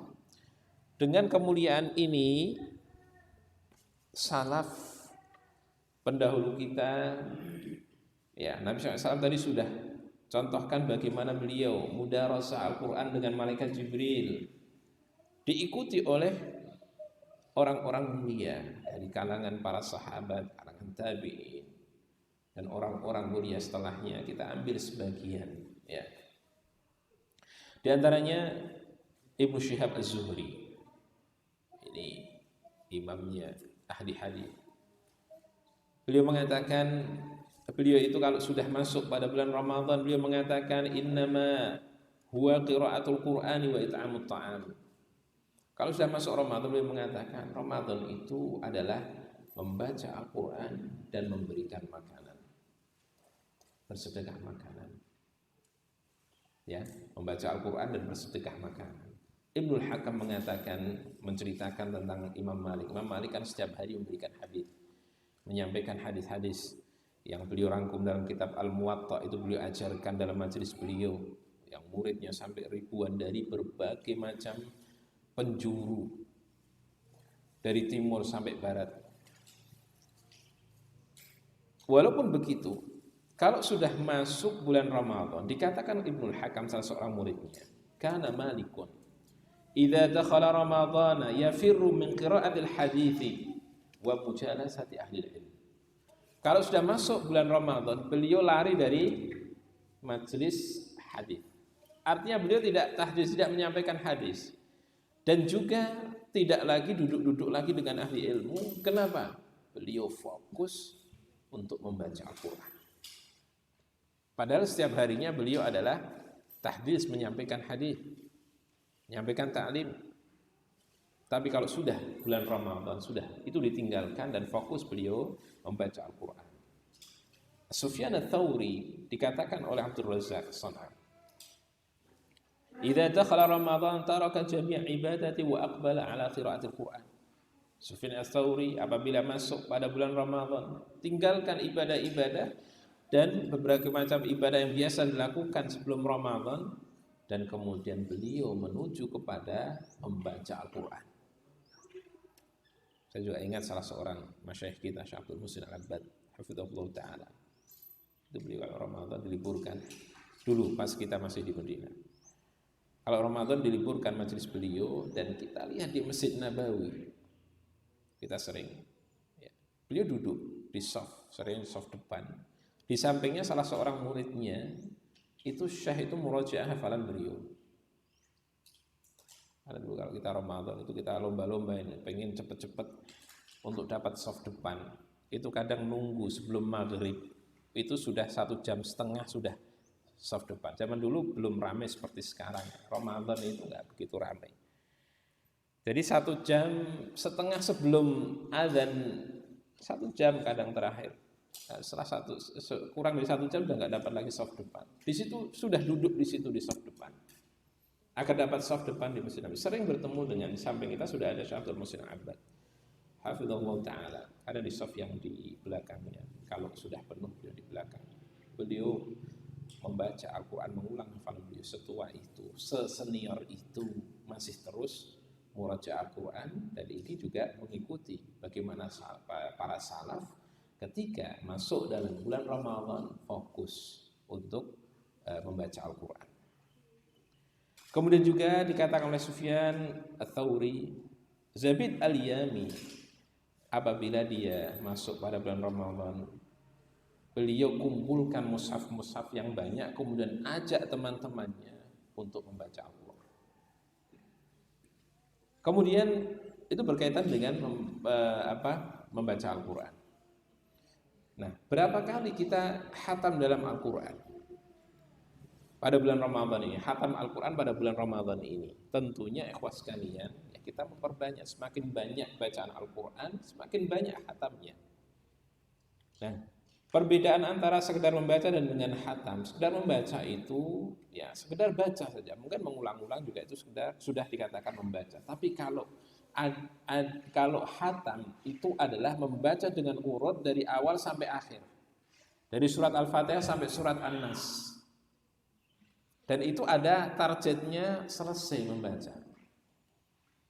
Dengan kemuliaan ini, salaf pendahulu kita, ya, Nabi SAW tadi sudah contohkan bagaimana beliau mudarasah Al-Quran dengan malaikat Jibril, diikuti oleh orang-orang mulia dari kalangan para sahabat, kalangan tabi'in, dan orang-orang mulia setelahnya. Kita ambil sebagian, ya. Di antaranya Ibnu Syihab Az-Zuhri, ini imamnya ahli hadis. Beliau mengatakan, beliau itu kalau sudah masuk pada bulan Ramadan, beliau mengatakan innama huwa qiraatul Qur'ani wa it'amut ta'am. Kalau sudah masuk Ramadan, beliau mengatakan Ramadan itu adalah membaca Al-Quran dan memberikan makanan, bersedekah makanan, ya, membaca Al-Quran dan bersedekah makanan. Ibnul Hakam mengatakan, menceritakan tentang Imam Malik. Imam Malik kan setiap hari memberikan hadis, menyampaikan hadis-hadis yang beliau rangkum dalam kitab Al-Muwatta, itu beliau ajarkan dalam majelis beliau, yang muridnya sampai ribuan dari berbagai macam penjuru, dari timur sampai barat. Walaupun begitu, kalau sudah masuk bulan Ramadan, dikatakan Ibnul Hakam salah seorang muridnya, kana Malikun idza dakhala Ramadhana yafirru min qira'atil hadithi wa mujalasati ahli ilm. Kalau sudah masuk bulan Ramadan, beliau lari dari majelis hadis. Artinya beliau tidak tahdits, tidak menyampaikan hadis. Dan juga tidak lagi duduk-duduk lagi dengan ahli ilmu. Kenapa? Beliau fokus untuk membaca Al-Quran. Padahal setiap harinya beliau adalah tahdits, menyampaikan hadis, menyampaikan ta'lim. Tapi kalau sudah bulan Ramadan, sudah itu ditinggalkan dan fokus beliau membaca Al-Quran. Sufyan ats-Tsauri dikatakan oleh Abdul Razzaq As-San'ani, idza dakhala Ramadan taraka jami' ibadati wa aqbala ala qira'atil Quran. Sufyan ats-Tsauri apabila masuk pada bulan Ramadan, tinggalkan ibadah-ibadah dan beberapa macam ibadah yang biasa dilakukan sebelum Ramadan, dan kemudian beliau menuju kepada membaca Al-Quran. Saya juga ingat salah seorang masyayikh kita, Syekh Abdul Muhsin Al-Abbad, hafizahullah ta'ala. Itu beliau kalau Ramadan diliburkan dulu pas kita masih di Madinah. Kalau Ramadan diliburkan majelis beliau, dan kita lihat di Masjid Nabawi, kita sering ya, beliau duduk di sering soft depan. Di sampingnya salah seorang muridnya, itu syekh itu murojaah hafalan beliau. Karena dulu kalau kita Ramadan itu kita lomba-lomba ini, pengen cepet-cepet untuk dapat soft depan. Itu kadang nunggu sebelum maghrib, itu sudah 1,5 jam sudah soft depan. Zaman dulu belum ramai seperti sekarang. Ramadan itu nggak begitu ramai. Jadi 1,5 jam sebelum azan, 1 jam kadang terakhir. Nah, setelah kurang dari 1 jam udah nggak dapat lagi soft depan. Di situ sudah duduk di situ di soft depan. Agar dapat soft depan di Masjid Nabi. Sering bertemu dengan, di samping kita sudah ada Syekh Abdul Muhsin Al-Abbad, hafizahullah ta'ala. Ada di soft yang di belakangnya. Kalau sudah penuh beliau di belakang. Beliau membaca Al-Quran, mengulang hafalan beliau. Setua itu, sesenior itu masih terus murajaah Al-Quran. Dan ini juga mengikuti bagaimana para salaf ketika masuk dalam bulan Ramadan fokus untuk membaca Al-Quran. Kemudian juga dikatakan oleh Sufyan ats-Tsauri, Zabid al-Yami apabila dia masuk pada bulan Ramadan, beliau kumpulkan mushaf-mushaf yang banyak, kemudian ajak teman-temannya untuk membaca Al-Quran. Kemudian itu berkaitan dengan membaca Al-Quran. Nah, berapa kali kita khatam dalam Al-Quran pada bulan Ramadan ini, khatam Al-Quran pada bulan Ramadan ini? Tentunya ikhwas sekalian, ya kita memperbanyak, semakin banyak bacaan Al-Quran, semakin banyak khatamnya. Nah, perbedaan antara sekedar membaca dan dengan khatam, sekedar membaca itu ya sekedar baca saja, mungkin mengulang-ulang juga itu sudah dikatakan membaca. Tapi kalau khatam itu adalah membaca dengan urut dari awal sampai akhir, dari surat Al-Fatihah sampai surat An-Nas. Dan itu ada targetnya selesai membaca.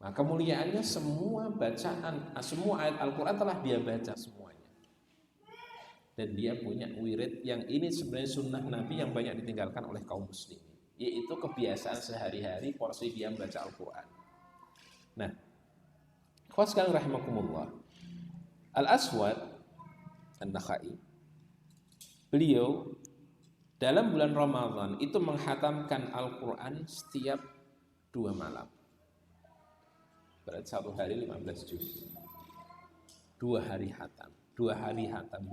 Nah, kemuliaannya semua bacaan, semua ayat Al-Quran telah dia baca semuanya. Dan dia punya wirid yang ini sebenarnya sunnah Nabi yang banyak ditinggalkan oleh kaum muslimin, yaitu kebiasaan sehari-hari porsi dia membaca Al-Quran. Nah, ikhwan sekalian rahimakumullah, Al-Aswad An-Nakhai, beliau dalam bulan Ramadan itu menghatamkan Al-Quran setiap 2 malam. Berarti 1 hari 15 juz. 2 hari hatam. 2 hari hatam.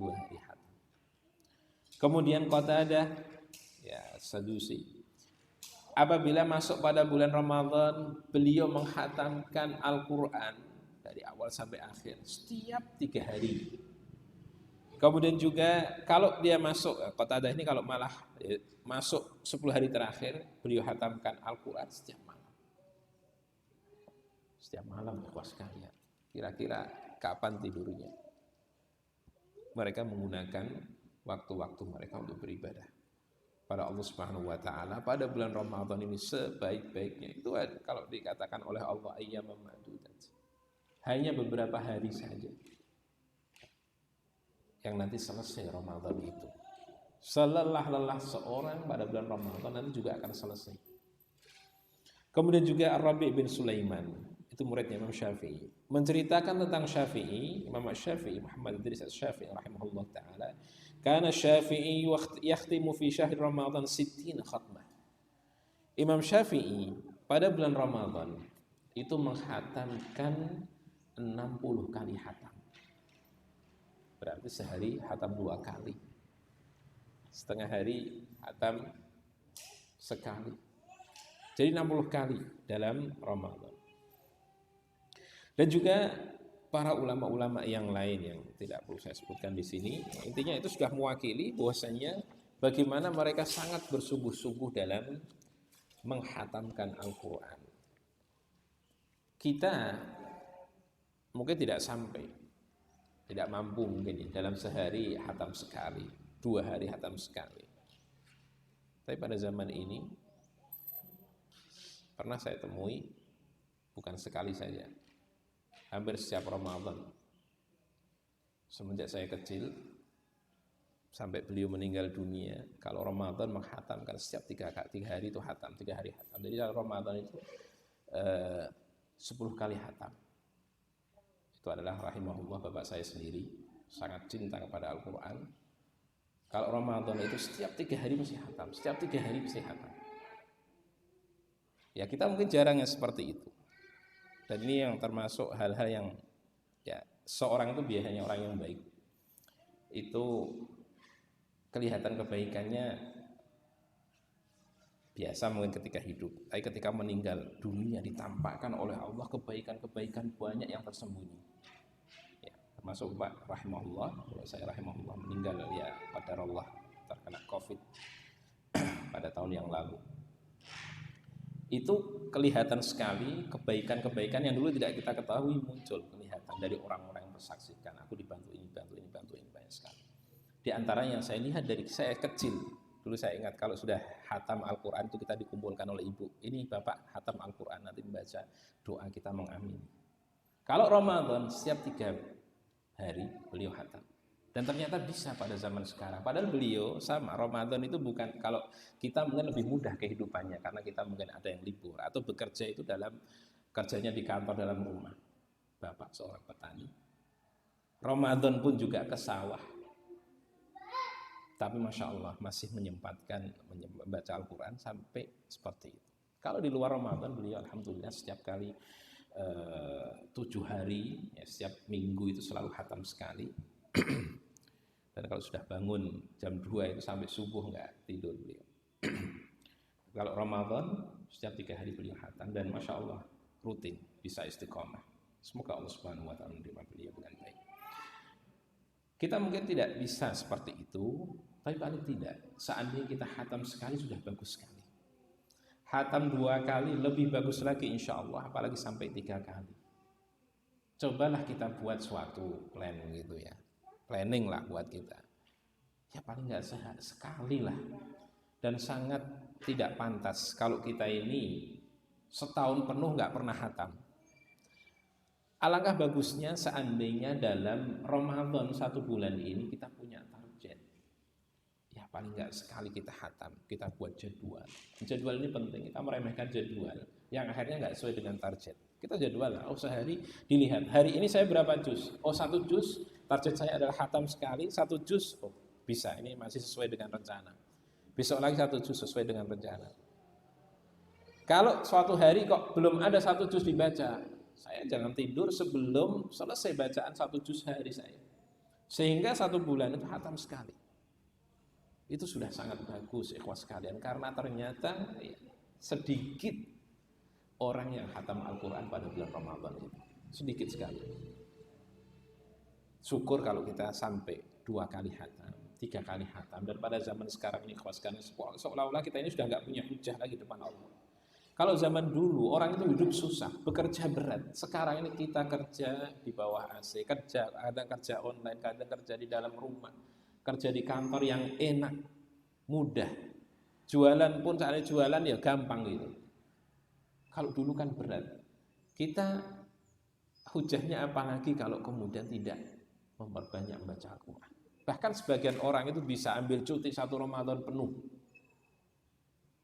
Kemudian Qatadah, ya Sadusi, apabila masuk pada bulan Ramadan, beliau menghatamkan Al-Quran dari awal sampai akhir setiap 3 hari. Kemudian juga kalau dia masuk, Qatadah ini kalau malah masuk 10 hari terakhir, beliau hatamkan Al-Quran setiap malam. Setiap malam, ikhwas sekalian. Kira-kira kapan tidurnya? Mereka menggunakan waktu-waktu mereka untuk beribadah pada Allah Subhanahu wa taala pada bulan Ramadan ini sebaik-baiknya. Itu kalau dikatakan oleh Allah ayyaman ma'dudat. Hanya beberapa hari saja. yang nanti selesai Ramadan itu. Selelah-lelah seorang pada bulan Ramadan nanti juga akan selesai. Kemudian juga Ar-Rabi' bin Sulaiman, itu muridnya Imam Syafi'i, menceritakan tentang Syafi'i, Imam Syafi'i Muhammad Idris Asy-Syafi'i rahimahullah taala, kana Syafi'i yakhtimu fi syahr Ramadan 60 khatmah. Imam Syafi'i pada bulan Ramadan itu menghatamkan 60 kali hatam. Berarti sehari hatam 2 kali. Setengah hari hatam sekali. Jadi 60 kali dalam Ramadan. Dan juga para ulama-ulama yang lain yang tidak perlu saya sebutkan di sini, intinya itu sudah mewakili bahwasanya bagaimana mereka sangat bersungguh-sungguh dalam menghatamkan Al-Quran. Kita mungkin tidak sampai, tidak mampu mungkin dalam sehari hatam sekali, 2 hari hatam sekali. Tapi pada zaman ini pernah saya temui, bukan sekali saja, hampir setiap Ramadan semenjak saya kecil sampai beliau meninggal dunia, kalau Ramadan menghatamkan setiap 3 hari itu hatam, 3 hari hatam. Jadi kalau Ramadan itu 10 kali hatam. Itu adalah rahimahullah bapak saya sendiri, sangat cinta kepada Al-Quran. Kalau Ramadan itu setiap 3 hari mesti hatam, setiap 3 hari mesti hatam. Ya kita mungkin jarang yang seperti itu. Dan ini yang termasuk hal-hal yang ya seorang itu biasanya orang yang baik itu kelihatan kebaikannya biasa mungkin ketika hidup, tapi ketika meninggal dunia ditampakkan oleh Allah kebaikan-kebaikan banyak yang tersembunyi. Ya, termasuk Pak rahimahullah, saya rahimahullah meninggal ya qadarullah terkena Covid pada tahun yang lalu. Itu kelihatan sekali kebaikan-kebaikan yang dulu tidak kita ketahui muncul, kelihatan dari orang-orang yang bersaksikan, aku dibantu ini banyak sekali. Di antara yang saya lihat dari saya kecil, dulu saya ingat kalau sudah hatam Al-Quran itu kita dikumpulkan oleh ibu, ini bapak hatam Al-Quran, nanti membaca doa kita mengamini. Kalau Ramadan setiap 3 hari beliau hatam. Dan ternyata bisa pada zaman sekarang. Padahal beliau sama, Ramadan itu bukan, kalau kita mungkin lebih mudah kehidupannya karena kita mungkin ada yang libur atau bekerja itu dalam kerjanya di kantor dalam rumah. Bapak seorang petani. Ramadan pun juga ke sawah. Tapi Masya Allah masih menyempatkan membaca Al-Quran sampai seperti itu. Kalau di luar Ramadan beliau alhamdulillah setiap kali 7 hari, ya, setiap minggu itu selalu hatam sekali. Dan kalau sudah bangun jam 2 itu sampai subuh nggak tidur beliau. Kalau Ramadan setiap 3 hari beliau hatam dan Masya Allah rutin bisa istiqomah. Semoga Allah Subhanahu Wa Taala menerima beliau dengan baik. Kita mungkin tidak bisa seperti itu, tapi paling tidak seandainya kita hatam sekali sudah bagus sekali. Hatam 2 kali lebih bagus lagi insya Allah, apalagi sampai 3 kali. Cobalah kita buat suatu plan gitu ya. Planning lah buat kita. Ya paling nggak sekali lah. Dan sangat tidak pantas kalau kita ini setahun penuh nggak pernah hatam. Alangkah bagusnya seandainya dalam Ramadan 1 bulan ini kita punya target. Ya paling nggak sekali kita hatam, kita buat jadwal. Jadwal ini penting, kita meremehkan jadwal yang akhirnya nggak sesuai dengan target. Kita jadwal lah, sehari dilihat, hari ini saya berapa juz? 1 juz, target saya adalah hatam sekali, 1 juz, bisa, ini masih sesuai dengan rencana. Besok lagi 1 juz sesuai dengan rencana. Kalau suatu hari kok belum ada 1 juz dibaca, saya jangan tidur sebelum selesai bacaan 1 juz hari saya. Sehingga 1 bulan itu hatam sekali. Itu sudah sangat bagus ikhwas sekalian, karena ternyata sedikit orang yang hatam Al-Quran pada bulan Ramadan itu. Sedikit sekali. Syukur kalau kita sampai 2 kali hatam, 3 kali hatam. Dan pada zaman sekarang ini ikhwas sekalian, seolah-olah kita ini sudah nggak punya hujah lagi depan Allah. Kalau zaman dulu orang itu hidup susah, bekerja berat. Sekarang ini kita kerja di bawah AC, kadang kerja online, kadang kerja di dalam rumah, kerja di kantor yang enak, mudah. Jualan pun saat jualan ya gampang gitu. Kalau dulu kan berat. Kita hujahnya apalagi kalau kemudian tidak memperbanyak membaca Al-Quran. Bahkan sebagian orang itu bisa ambil cuti 1 Ramadan penuh.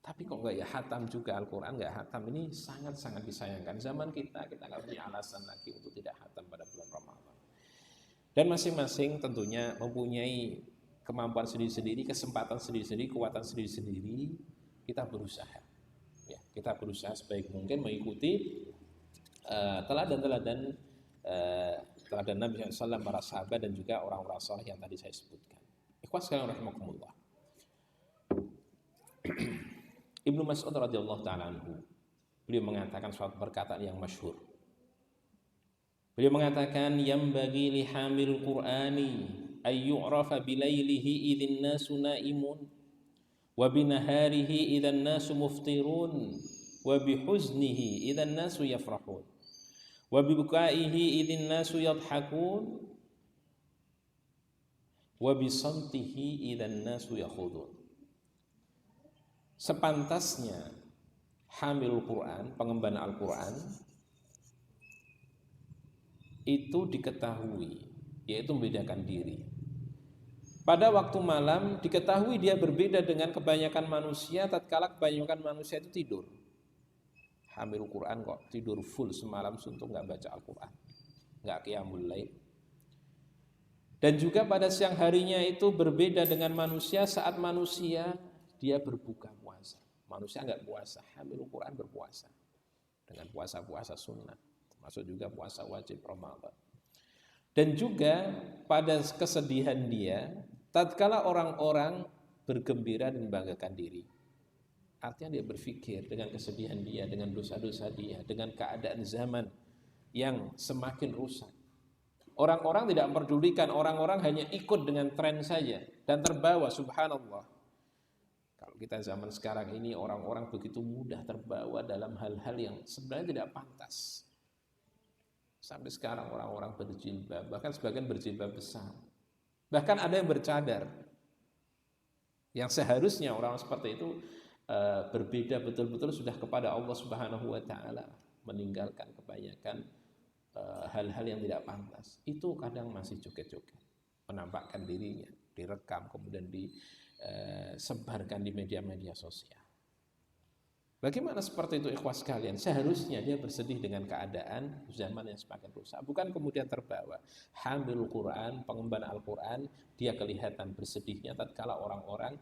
Tapi kok enggak ya hatam juga Al-Quran, enggak hatam. Ini sangat-sangat disayangkan. Zaman kita enggak punya alasan lagi untuk tidak hatam pada bulan Ramadan. Dan masing-masing tentunya mempunyai kemampuan sendiri-sendiri, kesempatan sendiri-sendiri, kekuatan sendiri-sendiri. Kita berusaha. Ya, kita berusaha sebaik mungkin mengikuti teladan-teladan Nabi SAW, para sahabat dan juga orang-orang saleh yang tadi saya sebutkan. Ikhwas sekalian rahimakumullah. Ibnu Mas'ud radhiyallahu taala anhu, beliau mengatakan suatu perkataan yang masyhur. Beliau mengatakan, "Yambagi li hamil Qur'ani ay yu'rafa bilailihi idzin nasu naimun wa binaharihi idzan nasu muftirun wa bihuznihi idzan nasu yafrahun wa bibukaihi idzin nasu yadhakun wa bisamtihi idzan nasu yakhudun." Sepantasnya hamil Quran, pengemban Al-Quran itu diketahui, yaitu membedakan diri. Pada waktu malam diketahui dia berbeda dengan kebanyakan manusia, tatkala kebanyakan manusia itu tidur. Hamil Quran kok tidur full semalam suntuk nggak baca Al-Quran, nggak qiyamul lail. Dan juga pada siang harinya itu berbeda dengan manusia saat manusia dia berbuka puasa. Manusia enggak puasa, hamil Quran berpuasa. Dengan puasa-puasa sunnah, termasuk juga puasa wajib Ramadan. Dan juga pada kesedihan dia, tatkala orang-orang bergembira dan membanggakan diri. Artinya dia berpikir dengan kesedihan dia, dengan dosa-dosa dia, dengan keadaan zaman yang semakin rusak. Orang-orang tidak memperdulikan, orang-orang hanya ikut dengan tren saja dan terbawa, subhanallah. Kalau kita zaman sekarang ini orang-orang begitu mudah terbawa dalam hal-hal yang sebenarnya tidak pantas. Sampai sekarang orang-orang berjilbab, bahkan sebagian berjilbab besar. Bahkan ada yang bercadar. Yang seharusnya orang seperti itu berbeda betul-betul sudah kepada Allah Subhanahu wa taala, meninggalkan kebanyakan hal-hal yang tidak pantas. Itu kadang masih joget-joget, menampakkan dirinya, direkam kemudian disebarkan di media-media sosial. Bagaimana seperti itu ikhwas sekalian? Seharusnya dia bersedih dengan keadaan zaman yang semakin rusak, bukan kemudian terbawa. Hamil Quran, pengemban Al-Quran, dia kelihatan bersedihnya tatkala orang-orang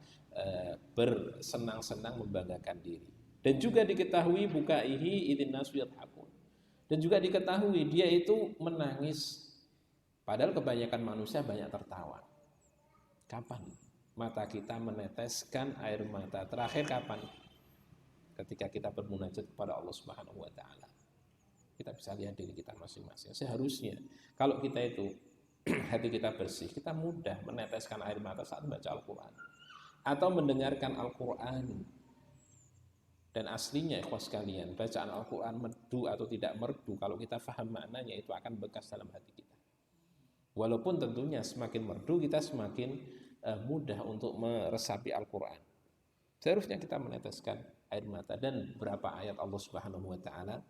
bersenang-senang membanggakan diri. Dan juga diketahui bukaihi idzin nasu yadhakun. Dan juga diketahui dia itu menangis, padahal kebanyakan manusia banyak tertawa. Kapan mata kita meneteskan air mata? Terakhir kapan? Ketika kita bermunajat kepada Allah Subhanahu wa taala. Kita bisa lihat diri kita masing-masing. Seharusnya kalau kita itu hati kita bersih, kita mudah meneteskan air mata saat membaca Al-Qur'an atau mendengarkan Al-Qur'an. Dan aslinya ikhwas sekalian, bacaan Al-Qur'an merdu atau tidak merdu, kalau kita faham maknanya itu akan bekas dalam hati kita. Walaupun tentunya semakin merdu kita semakin mudah untuk meresapi Al-Qur'an. Seharusnya kita meneteskan air mata. Dan berapa ayat Allah Subhanahu wa taala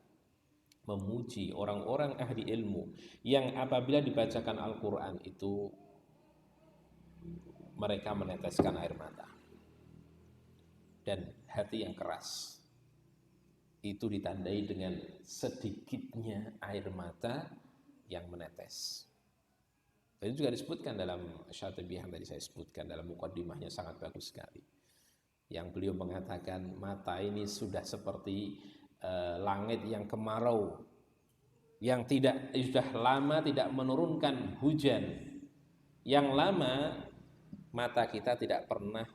memuji orang-orang ahli ilmu yang apabila dibacakan Al-Qur'an itu mereka meneteskan air mata. Dan hati yang keras itu ditandai dengan sedikitnya air mata yang menetes. Dan itu juga disebutkan dalam Syatibiyah yang tadi saya sebutkan, dalam muqaddimahnya sangat bagus sekali. Yang beliau mengatakan mata ini sudah seperti langit yang kemarau, yang sudah lama tidak menurunkan hujan, yang lama mata kita tidak pernah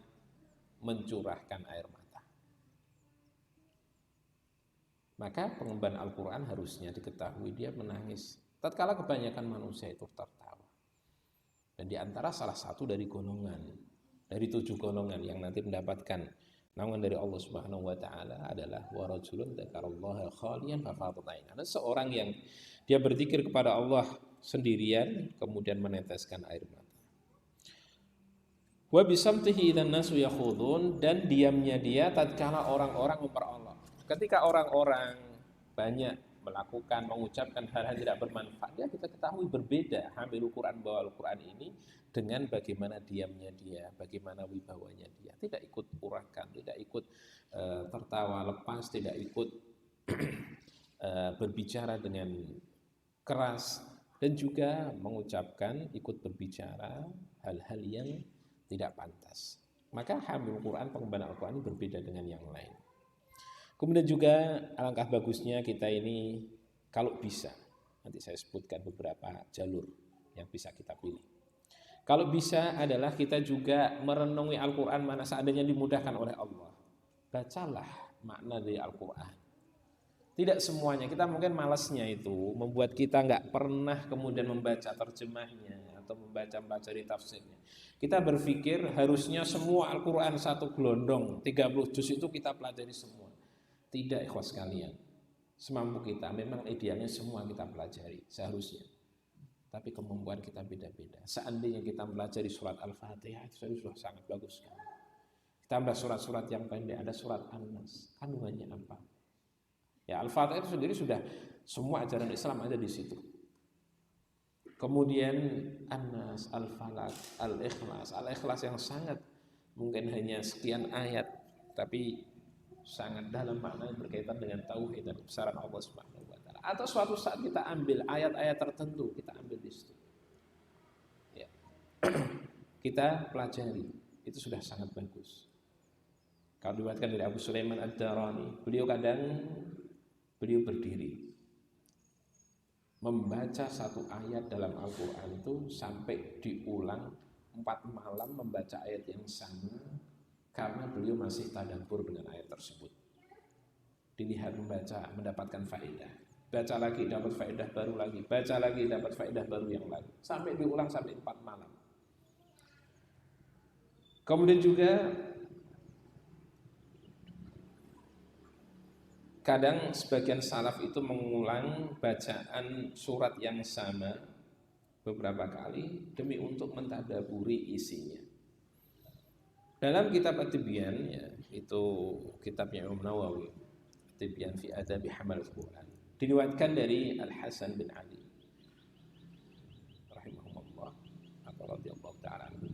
mencurahkan air mata. Maka pengemban Al-Quran harusnya diketahui dia menangis tatkala kebanyakan manusia itu tertawa. Dan di antara salah satu dari golongan dari 7 golongan yang nanti mendapatkan naungan dari Allah Subhanahu wa taala adalah wa rajulun dzakarallaha khaliyan fa fadat ainahu. Ada seorang yang dia berzikir kepada Allah sendirian kemudian meneteskan air mata. Wa bisamtihi idzan nasu yakhudun, dan diamnya dia tatkala orang-orang memperolok. Ketika orang-orang banyak melakukan, mengucapkan hal-hal tidak bermanfaat, ya kita ketahui berbeda hamilul Quran, bawa Al-Quran ini dengan bagaimana diamnya dia, bagaimana wibawanya dia. Tidak ikut urakan, tidak ikut tertawa lepas, tidak ikut berbicara dengan keras, dan juga mengucapkan, ikut berbicara hal-hal yang tidak pantas. Maka hamilul Quran, pengemban Al-Quran ini berbeda dengan yang lain. Kemudian juga alangkah bagusnya kita ini kalau bisa, nanti saya sebutkan beberapa jalur yang bisa kita pilih. Kalau bisa adalah kita juga merenungi Al-Quran mana seandainya dimudahkan oleh Allah. Bacalah makna dari Al-Quran. Tidak semuanya, kita mungkin malasnya itu membuat kita nggak pernah kemudian membaca terjemahnya atau mempelajari tafsirnya. Kita berpikir harusnya semua Al-Quran satu gelondong, 30 juz itu kita pelajari semua. Tidak, ikhwas sekalian, semampu kita. Memang idealnya semua kita pelajari seharusnya, tapi kemampuan kita beda-beda. Seandainya kita pelajari surat Al-Fatihah itu sudah sangat bagus sekali. Tambah surat-surat yang pendek, ada surat An-Nas, kandungannya apa? Ya, Al-Fatihah itu sendiri sudah semua ajaran Islam ada di situ. Kemudian An-Nas, Al-Falaq, Al-Ikhlas. Al-Ikhlas yang sangat mungkin hanya sekian ayat, tapi sangat dalam makna yang berkaitan dengan tauhid dan kebesaran Allah Subhanahu wa taala. Atau suatu saat kita ambil ayat-ayat tertentu, kita ambil di situ. Ya. Kita pelajari, itu sudah sangat bagus. Kalau diriwayatkan dari Abu Sulaiman Ad-Darani, beliau berdiri membaca satu ayat dalam Al-Quran itu sampai diulang 4 malam membaca ayat yang sama, karena beliau masih tadabbur dengan ayat tersebut. Dilihat membaca, mendapatkan faedah. Baca lagi, dapat faedah baru lagi. Baca lagi, dapat faedah baru yang lain. Sampai diulang sampai 4 malam. Kemudian juga kadang sebagian salaf itu mengulang bacaan surat yang sama beberapa kali demi untuk mentadaburi isinya. Dalam kitab At-Tibyan, ya, itu kitabnya Imam Nawawi, At-Tibyan fi Adabi Hamal Al-Quran, diriwayatkan dari Al-Hasan bin Ali rahimahullah atau radhiyallahu ta'ala anhu.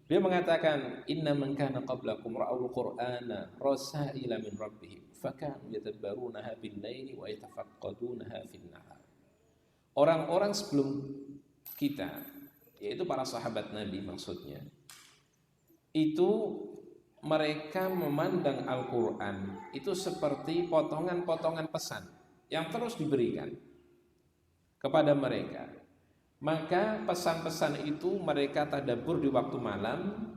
Dia mengatakan, inna man kana qablakum ra'ul qur'ana rasaila min rabbihim fakanu yatadabbarunaha bil laili wa yatafaqqadunaha fin nahar. Orang-orang sebelum kita, yaitu para sahabat Nabi maksudnya, itu mereka memandang Al-Quran itu seperti potongan-potongan pesan yang terus diberikan kepada mereka. Maka pesan-pesan itu mereka tadabbur di waktu malam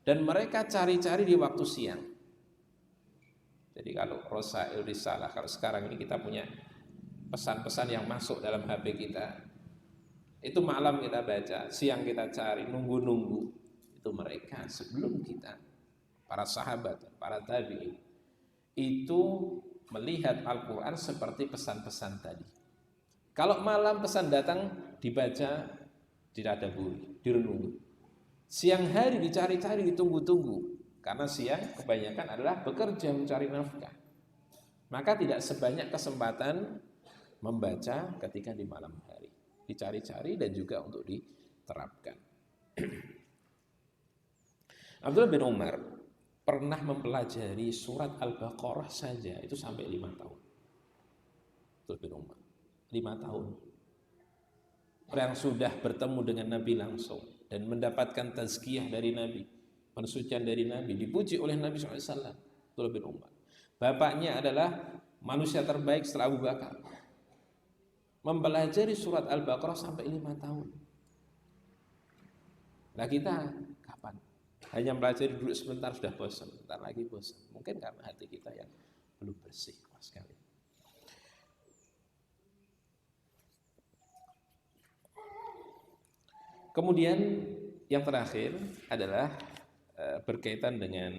dan mereka cari-cari di waktu siang. Jadi kalau Rosail Risalah, kalau sekarang ini kita punya pesan-pesan yang masuk dalam HP kita, itu malam kita baca, siang kita cari, nunggu-nunggu. Itu mereka sebelum kita, para sahabat, para tabi'in, itu melihat Al-Quran seperti pesan-pesan tadi. Kalau malam pesan datang, dibaca, ditadaburi, direnungi. Siang hari dicari-cari, ditunggu-tunggu. Karena siang kebanyakan adalah bekerja mencari nafkah. Maka tidak sebanyak kesempatan membaca ketika di malam hari. Dicari-cari dan juga untuk diterapkan. Abdullah bin Umar pernah mempelajari surat Al-Baqarah saja itu sampai 5 tahun. Abdullah bin Umar 5 tahun. Orang sudah bertemu dengan Nabi langsung dan mendapatkan tazkiyah dari Nabi, pensucian dari Nabi, dipuji oleh Nabi SAW. Abdullah bin Umar. Bapaknya adalah manusia terbaik setelah Abu Bakar. Mempelajari surat Al-Baqarah sampai 5 tahun. Nah kita kapan? Hanya belajar dulu sebentar sudah bosan, sebentar lagi bosan. Mungkin karena hati kita yang belum bersih sekali. Kemudian yang terakhir adalah berkaitan dengan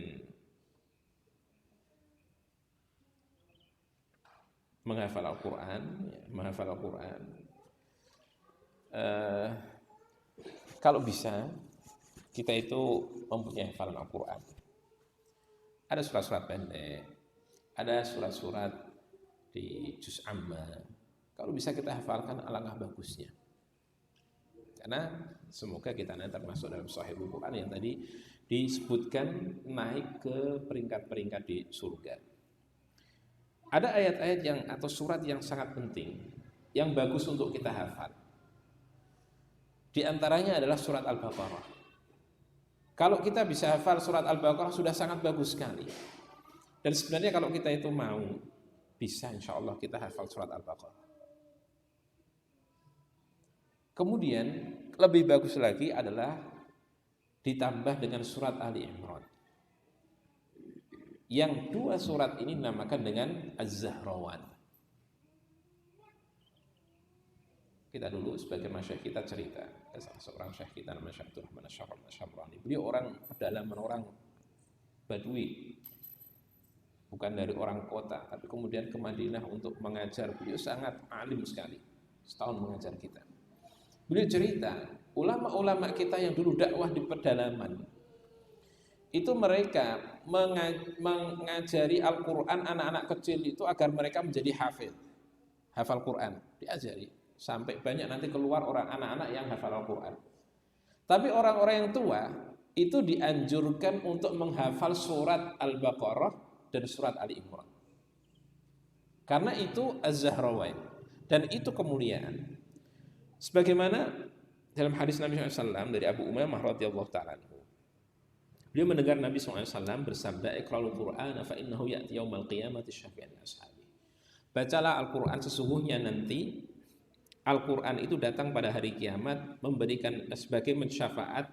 menghafal Al-Quran, menghafal Al-Quran. Kalau bisa kita itu mempunyai hafalan Al-Quran. Ada surat-surat pendek, ada surat-surat di juz amma. Kalau bisa kita hafalkan alangkah bagusnya. Karena semoga kita nanti termasuk dalam Sahihul Quran yang tadi disebutkan naik ke peringkat-peringkat di surga. Ada ayat-ayat yang atau surat yang sangat penting yang bagus untuk kita hafal. Di antaranya adalah surat Al-Baqarah. Kalau kita bisa hafal surat Al-Baqarah sudah sangat bagus sekali. Dan sebenarnya kalau kita itu mau, bisa insya Allah kita hafal surat Al-Baqarah. Kemudian lebih bagus lagi adalah ditambah dengan surat Ali Imran. Yang dua surat ini dinamakan dengan Az-Zahrawan. Kita dulu sebagai masyayikh kita cerita, salah seorang syekh kita namanya Syekh Abdurrahman Asy-Syabrani. Beliau orang pedalaman, orang Badui, bukan dari orang kota, tapi kemudian ke Madinah untuk mengajar. Beliau sangat alim sekali, setahun mengajar kita. Beliau cerita, ulama-ulama kita yang dulu dakwah di pedalaman, itu mereka mengajari Al-Quran anak-anak kecil itu agar mereka menjadi hafal Quran, diajari. Sampai banyak nanti keluar orang anak-anak yang hafal Al-Quran. Tapi orang-orang yang tua itu dianjurkan untuk menghafal surat Al-Baqarah dan surat Ali Imran. Karena itu Az-Zahrawain dan itu kemuliaan. Sebagaimana dalam hadis Nabi SAW dari Abu Umamah radhiyallahu ta'ala anhu. Beliau mendengar Nabi SAW bersabda, "Iqra'ul Qur'ana fa innahu ya'ti yaumal qiyamati syafi'an li ashabi." Bacalah Al-Quran, sesungguhnya nanti Al-Quran itu datang pada hari kiamat memberikan sebagai mensyafaat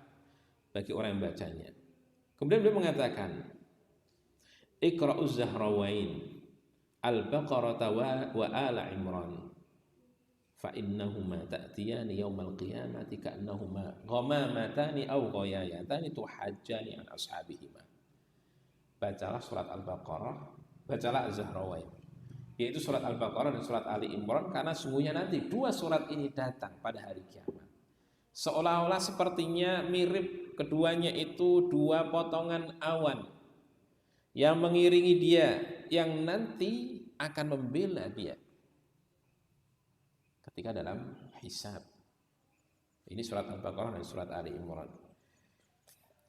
bagi orang yang bacanya. Kemudian beliau mengatakan, "Iqra'uz Zahrawain Al-Baqarah wa Ala Imran fa innahuma ta'tiyani yaumal qiyamati ka'annahuma ghamamatani aw ghayayatani tuhajjani an ashabihima." Bacalah surat Al-Baqarah, bacalah Az-Zahrawain, yaitu surat Al-Baqarah dan surat Ali Imran, karena sungguhnya nanti dua surat ini datang pada hari kiamat. Seolah-olah sepertinya mirip keduanya itu dua potongan awan yang mengiringi dia, yang nanti akan membela dia ketika dalam hisab. Ini surat Al-Baqarah dan surat Ali Imran.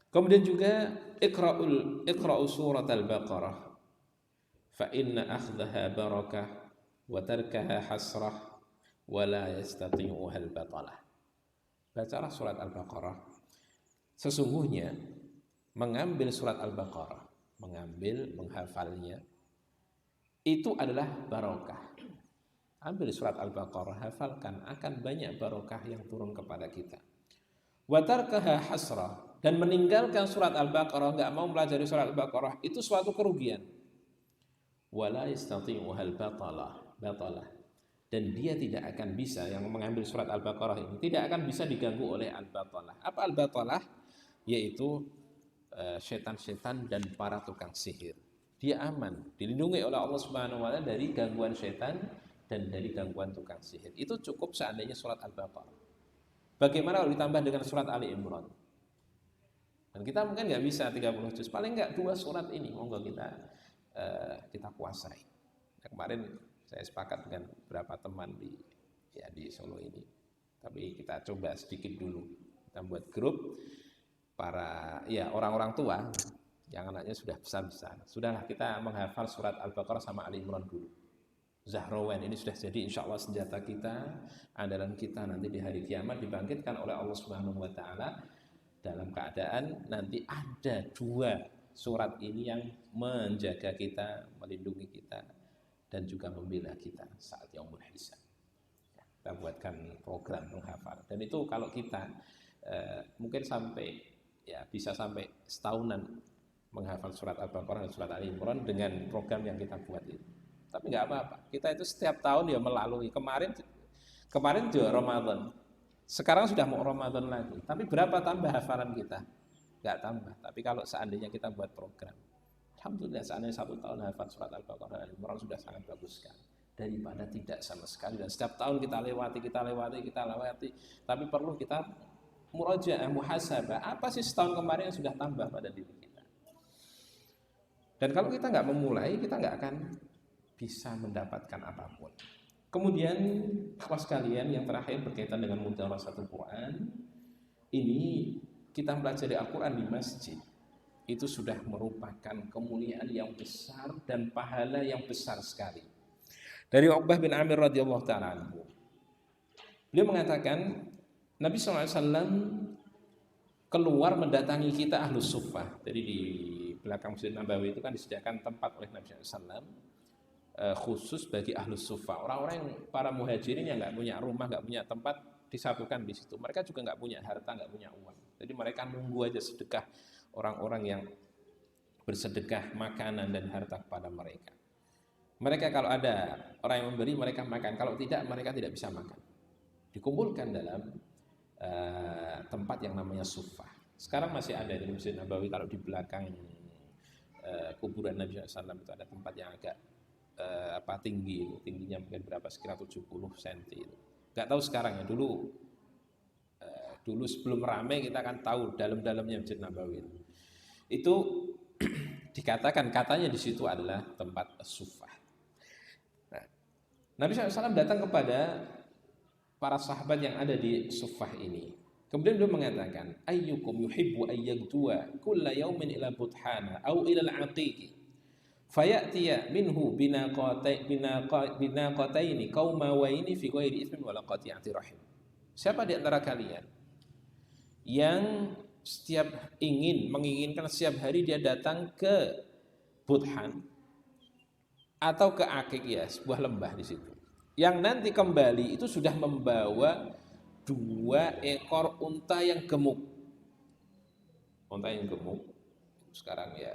Kemudian juga Iqra'u surat Al-Baqarah fa inna akhdaha barakah wa tarkaha hasrah wa la yastati'uha al-batalah. Bacalah surat Al-Baqarah. Sesungguhnya mengambil surat Al-Baqarah, menghafalnya itu adalah barokah. Ambil surat Al-Baqarah, hafalkan, akan banyak barokah yang turun kepada kita. Wa tarkaha hasrah, dan meninggalkan surat Al-Baqarah, enggak mau mempelajari surat Al-Baqarah, itu suatu kerugian. Wala yastati'uhal batalah, dan dia tidak akan bisa, yang mengambil surat Al-Baqarah ini tidak akan bisa diganggu oleh al-batalah. Apa al-batalah? Yaitu setan-setan dan para tukang sihir. Dia aman, dilindungi oleh Allah Subhanahu wa taala dari gangguan setan dan dari gangguan tukang sihir. Itu cukup seandainya surat Al-Baqarah. Bagaimana kalau ditambah dengan surat Ali Imran? Dan kita mungkin nggak bisa 30 juz, paling nggak 2 surat ini monggo kita kuasai. Nah, kemarin saya sepakat dengan beberapa teman di Solo ini, tapi kita coba sedikit dulu. Kita buat grup para orang-orang tua yang anaknya sudah besar-besar. Sudahlah, kita menghafal surat Al-Baqarah sama Ali Imran dulu. Zahrawan ini sudah jadi insya Allah senjata kita, andalan kita nanti di hari kiamat, dibangkitkan oleh Allah Subhanahu wa taala dalam keadaan nanti ada 2 surat ini yang menjaga kita, melindungi kita, dan juga membela kita saat yaumul hisab. Kita buatkan program menghafal, dan itu kalau kita mungkin bisa sampai setahunan menghafal surat Al-Baqarah dan surat Ali Imran dengan program yang kita buat itu. Tapi nggak apa-apa, kita itu setiap tahun melalui. Kemarin juga Ramadan, sekarang sudah mau Ramadan lagi, tapi berapa tambah hafalan kita? Nggak tambah. Tapi kalau seandainya kita buat program, alhamdulillah seandainya 1 tahun hafal surat Al-Baqarah dan Al-Imran sudah sangat bagus sekali, daripada tidak sama sekali. Dan setiap tahun kita lewati, tapi perlu kita murajaah, muhasabah, apa sih setahun kemarin yang sudah tambah pada diri kita. Dan kalau kita nggak memulai, kita nggak akan bisa mendapatkan apapun. Kemudian akhwat sekalian, yang terakhir berkaitan dengan mudarasatul Quran, ini kita belajar Al-Quran di masjid itu sudah merupakan kemuliaan yang besar dan pahala yang besar sekali. Dari Uqbah bin Amir radhiyallahu ta'ala anhu, beliau mengatakan Nabi SAW keluar mendatangi kita ahlus suffah. Jadi di belakang Masjid Nabawi itu kan disediakan tempat oleh Nabi SAW khusus bagi ahlus suffah. Orang-orang yang para muhajirin yang nggak punya rumah, nggak punya tempat, disatukan di situ. Mereka juga nggak punya harta, nggak punya uang. Jadi mereka nunggu aja sedekah orang-orang yang bersedekah makanan dan harta kepada mereka. Mereka kalau ada orang yang memberi, mereka makan. Kalau tidak, mereka tidak bisa makan. Dikumpulkan dalam tempat yang namanya suffah. Sekarang masih ada di Masjid Nabawi. Kalau di belakang kuburan Nabi SAW itu ada tempat yang agak tingginya mungkin berapa, sekitar 70 cm itu. Nggak tahu sekarang ya, dulu sebelum ramai kita kan tahu dalam-dalamnya Masjid Nabawi itu dikatakan katanya di situ adalah tempat suffah. Nah, Nabi SAW datang kepada para sahabat yang ada di suffah ini. Kemudian beliau mengatakan, ayyukum yuhibbu ayyagdua kulla yawmin ila buthana au ila al-aqiqi fayatiya minhu binaqataini qaumawaini fi ghairi ithmin wala qati'ati rahim. Siapa di antara kalian yang setiap menginginkan setiap hari dia datang ke Budhan atau ke Aqiq, ya, sebuah lembah di situ, yang nanti kembali itu sudah membawa 2 ekor unta yang gemuk. Unta yang gemuk sekarang ya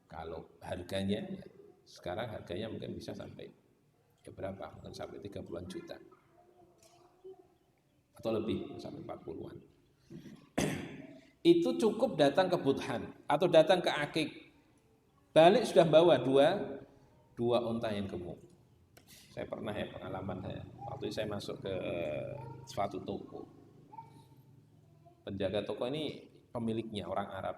kalau harganya ya, sekarang harganya mungkin bisa sampai berapa? Mungkin sampai 30-an juta atau lebih, sampai 40-an. Itu cukup datang ke Budhan atau datang ke Aqiq, balik sudah bawa dua unta yang gemuk. Saya pernah ya, pengalaman saya waktu saya masuk ke suatu toko. Penjaga toko ini pemiliknya orang Arab.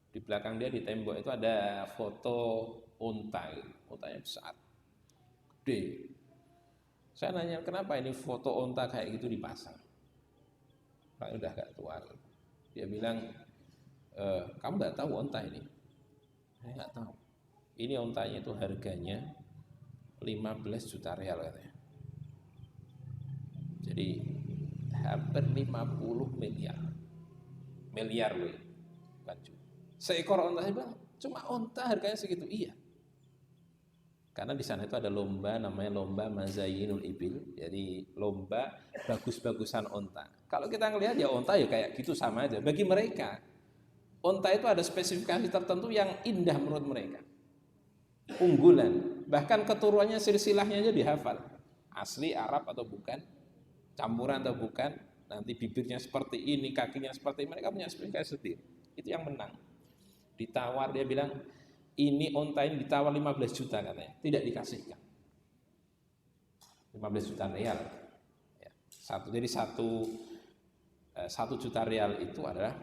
Di belakang dia di tembok itu ada foto unta, untanya besar, gede. Saya nanya, kenapa ini foto unta kayak gitu dipasang? Orang udah agak tua. Dia bilang, kamu nggak tahu unta ini? Saya nggak tahu. Ini untanya itu harganya 15 juta real katanya. Jadi hampir 50 miliar loh. Seekor unta, saya bilang, cuma unta harganya segitu. Iya. Karena di sana itu ada lomba, namanya lomba Mazayinul Ibil. Jadi lomba bagus-bagusan unta. Kalau kita ngelihat ya unta ya kayak gitu sama aja. Bagi mereka, unta itu ada spesifikasi tertentu yang indah menurut mereka. Unggulan. Bahkan keturunannya silsilahnya aja dihafal. Asli Arab atau bukan, campuran atau bukan, nanti bibirnya seperti ini, kakinya seperti ini. Mereka punya spesifikasi sendiri. Itu yang menang. Ditawar, dia bilang, ini unta ini ditawar 15 juta katanya, tidak dikasihkan. 15 juta real. Ya, jadi 1 juta real itu adalah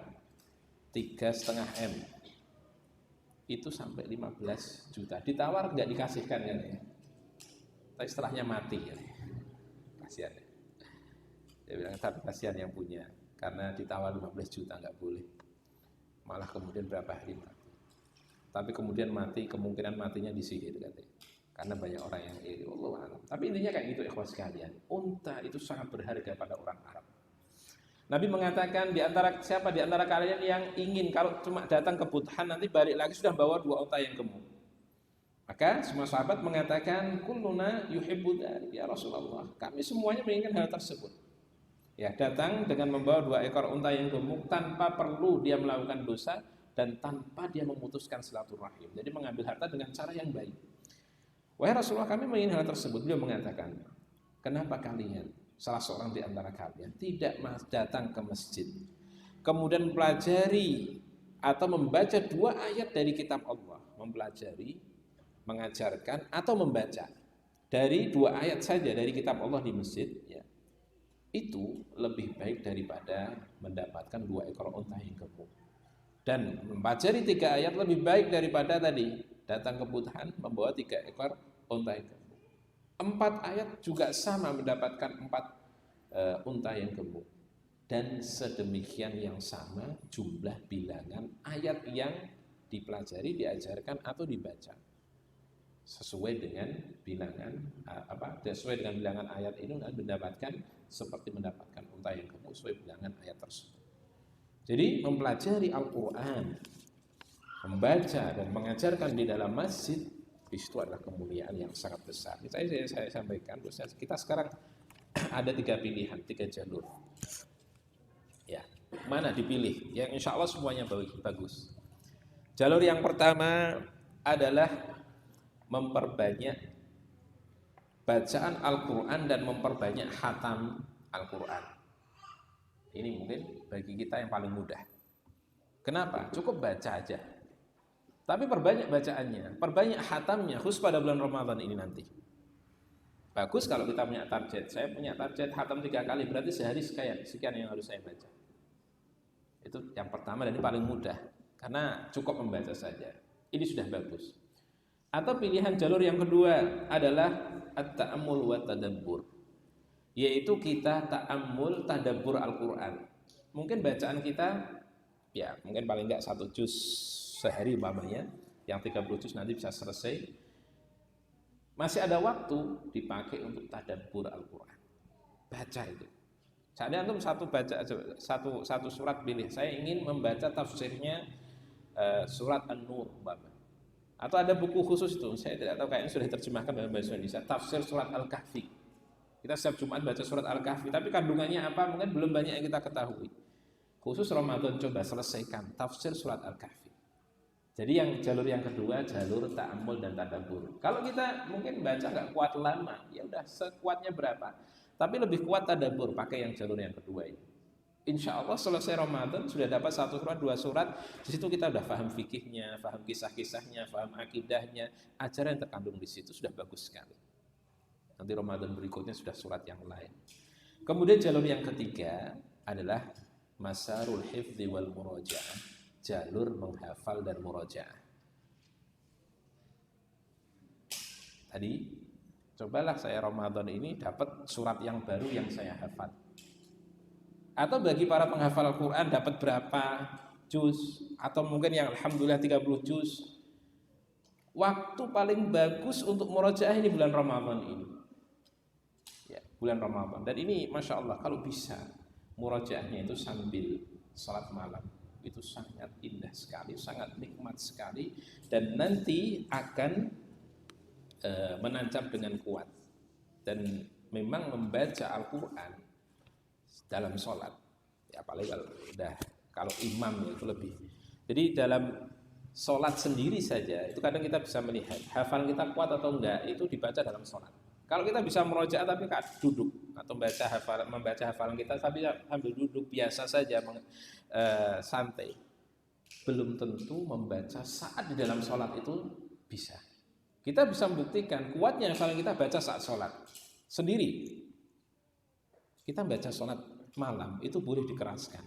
3,5 M. Itu sampai 15 juta. Ditawar nggak dikasihkan katanya. Tapi setelahnya mati ya. Kasihan. Dia bilang, tapi kasihan yang punya, karena ditawar 15 juta nggak boleh. Malah kemudian berapa hari mati. Tapi kemudian mati, kemungkinan matinya disihir katanya. Karena banyak orang yang iri, wallahu a'lam. Tapi intinya kayak gitu ikhwas sekalian. Unta itu sangat berharga pada orang Arab. Nabi mengatakan, siapa di antara kalian yang ingin kalau cuma datang ke Budhan nanti balik lagi sudah bawa 2 unta yang gemuk. Maka semua sahabat mengatakan, kulluna yuhibbu dzalik ya Rasulullah. Kami semuanya menginginkan hal tersebut. Ya, datang dengan membawa 2 ekor unta yang gemuk tanpa perlu dia melakukan dosa dan tanpa dia memutuskan silaturahim. Jadi mengambil harta dengan cara yang baik. Wahai Rasulullah, kami menginginkan hal tersebut. Beliau mengatakan, kenapa kalian, salah seorang di antara kalian, tidak datang ke masjid, kemudian mempelajari atau membaca 2 ayat dari kitab Allah, mempelajari, mengajarkan atau membaca dari 2 ayat saja dari kitab Allah di masjid, ya, itu lebih baik daripada mendapatkan 2 ekor unta yang gemuk. Dan mempelajari 3 ayat lebih baik daripada tadi datang ke Butan membawa 3 ekor unta yang gemuk. 4 ayat juga sama mendapatkan 4 unta yang gemuk. Dan sedemikian yang sama jumlah bilangan ayat yang dipelajari, diajarkan atau dibaca. Sesuai dengan bilangan sesuai dengan bilangan ayat ini mendapatkan seperti mendapatkan unta yang gemuk sesuai bilangan ayat tersebut. Jadi mempelajari Al-Quran, membaca dan mengajarkan di dalam masjid, itu adalah kemuliaan yang sangat besar. Saya sampaikan, kita sekarang ada 3 pilihan, 3 jalur. Ya, mana dipilih? Yang insya Allah semuanya bagus. Jalur yang pertama adalah memperbanyak bacaan Al-Quran dan memperbanyak khatam Al-Quran. Ini mungkin bagi kita yang paling mudah. Kenapa? Cukup baca aja. Tapi perbanyak bacaannya, perbanyak khatamnya, khusus pada bulan Ramadan ini nanti. Bagus kalau kita punya target. Saya punya target khatam 3 kali, berarti sehari sekian yang harus saya baca. Itu yang pertama dan ini paling mudah, karena cukup membaca saja. Ini sudah bagus. Atau pilihan jalur yang kedua adalah at-ta'ammul wa tadabbur, yaitu kita ta'ammul, tadabbur Al-Quran. Mungkin bacaan kita ya mungkin paling enggak 1 juz sehari umpamanya, yang 30 juz nanti bisa selesai. Masih ada waktu dipakai untuk tadabbur Al-Quran. Baca itu. Seandainya antum satu surat pilih, saya ingin membaca tafsirnya surat An-Nur umpamanya. Atau ada buku khusus itu, saya tidak tahu kayaknya sudah diterjemahkan dalam bahasa Indonesia, tafsir surat Al-Kahfi. Kita setiap Jumat baca surat Al-Kahfi, tapi kandungannya apa mungkin belum banyak yang kita ketahui. Khusus Ramadan coba selesaikan tafsir surat Al-Kahfi. Jadi yang jalur yang kedua, jalur ta'ammul dan tadabbur. Kalau kita mungkin baca nggak kuat lama, ya udah sekuatnya berapa. Tapi lebih kuat tadabbur, pakai yang jalur yang kedua ini. Insya Allah selesai Ramadan sudah dapat 1 surat, 2 surat. Di situ kita sudah paham fikihnya, paham kisah-kisahnya, paham akidahnya, ajaran yang terkandung di situ sudah bagus sekali. Nanti Ramadan berikutnya sudah surat yang lain. Kemudian jalur yang ketiga adalah masarul hifdzi wal murajaah, jalur menghafal dan murajaah. Tadi cobalah saya Ramadan ini dapat surat yang baru yang saya hafal. Atau bagi para penghafal Al-Quran dapat berapa juz, atau mungkin yang alhamdulillah 30 juz. Waktu paling bagus untuk murojaah ini bulan Ramadan ini. Ya, bulan Ramadan. Dan ini Masya Allah kalau bisa murojaahnya itu sambil salat malam. Itu sangat indah sekali, sangat nikmat sekali. Dan nanti akan menancap dengan kuat. Dan memang membaca Al-Quran dalam sholat, ya apalagi kalau imam ya itu lebih. Jadi dalam sholat sendiri saja itu kadang kita bisa melihat hafalan kita kuat atau enggak itu dibaca dalam sholat. Kalau kita bisa merojaah tapi duduk atau membaca hafalan kita tapi sambil duduk biasa saja santai, belum tentu membaca saat di dalam sholat itu bisa. Kita bisa membuktikan kuatnya hafalan kita baca saat sholat sendiri. Kita baca sholat malam itu boleh dikeraskan.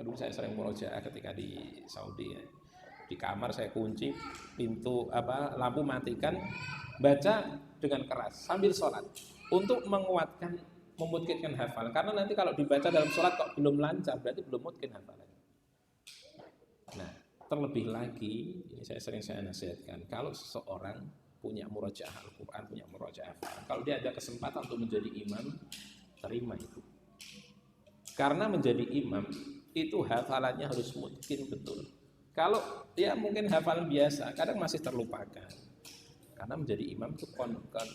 Aduh, saya sering murojaah ketika di Saudi ya. Di kamar saya kunci pintu lampu matikan, baca dengan keras sambil sholat untuk menguatkan, memutkinkan hafalan. Karena nanti kalau dibaca dalam sholat kok belum lancar berarti belum mutkin hafalan. Nah, terlebih lagi ini saya nasihatkan, kalau seseorang punya murojaah Al-Quran, punya murojaah hafalan, kalau dia ada kesempatan untuk menjadi imam, terima itu. Karena menjadi imam itu hafalannya harus mungkin betul. Kalau ya mungkin hafalan biasa kadang masih terlupakan. Karena menjadi imam itu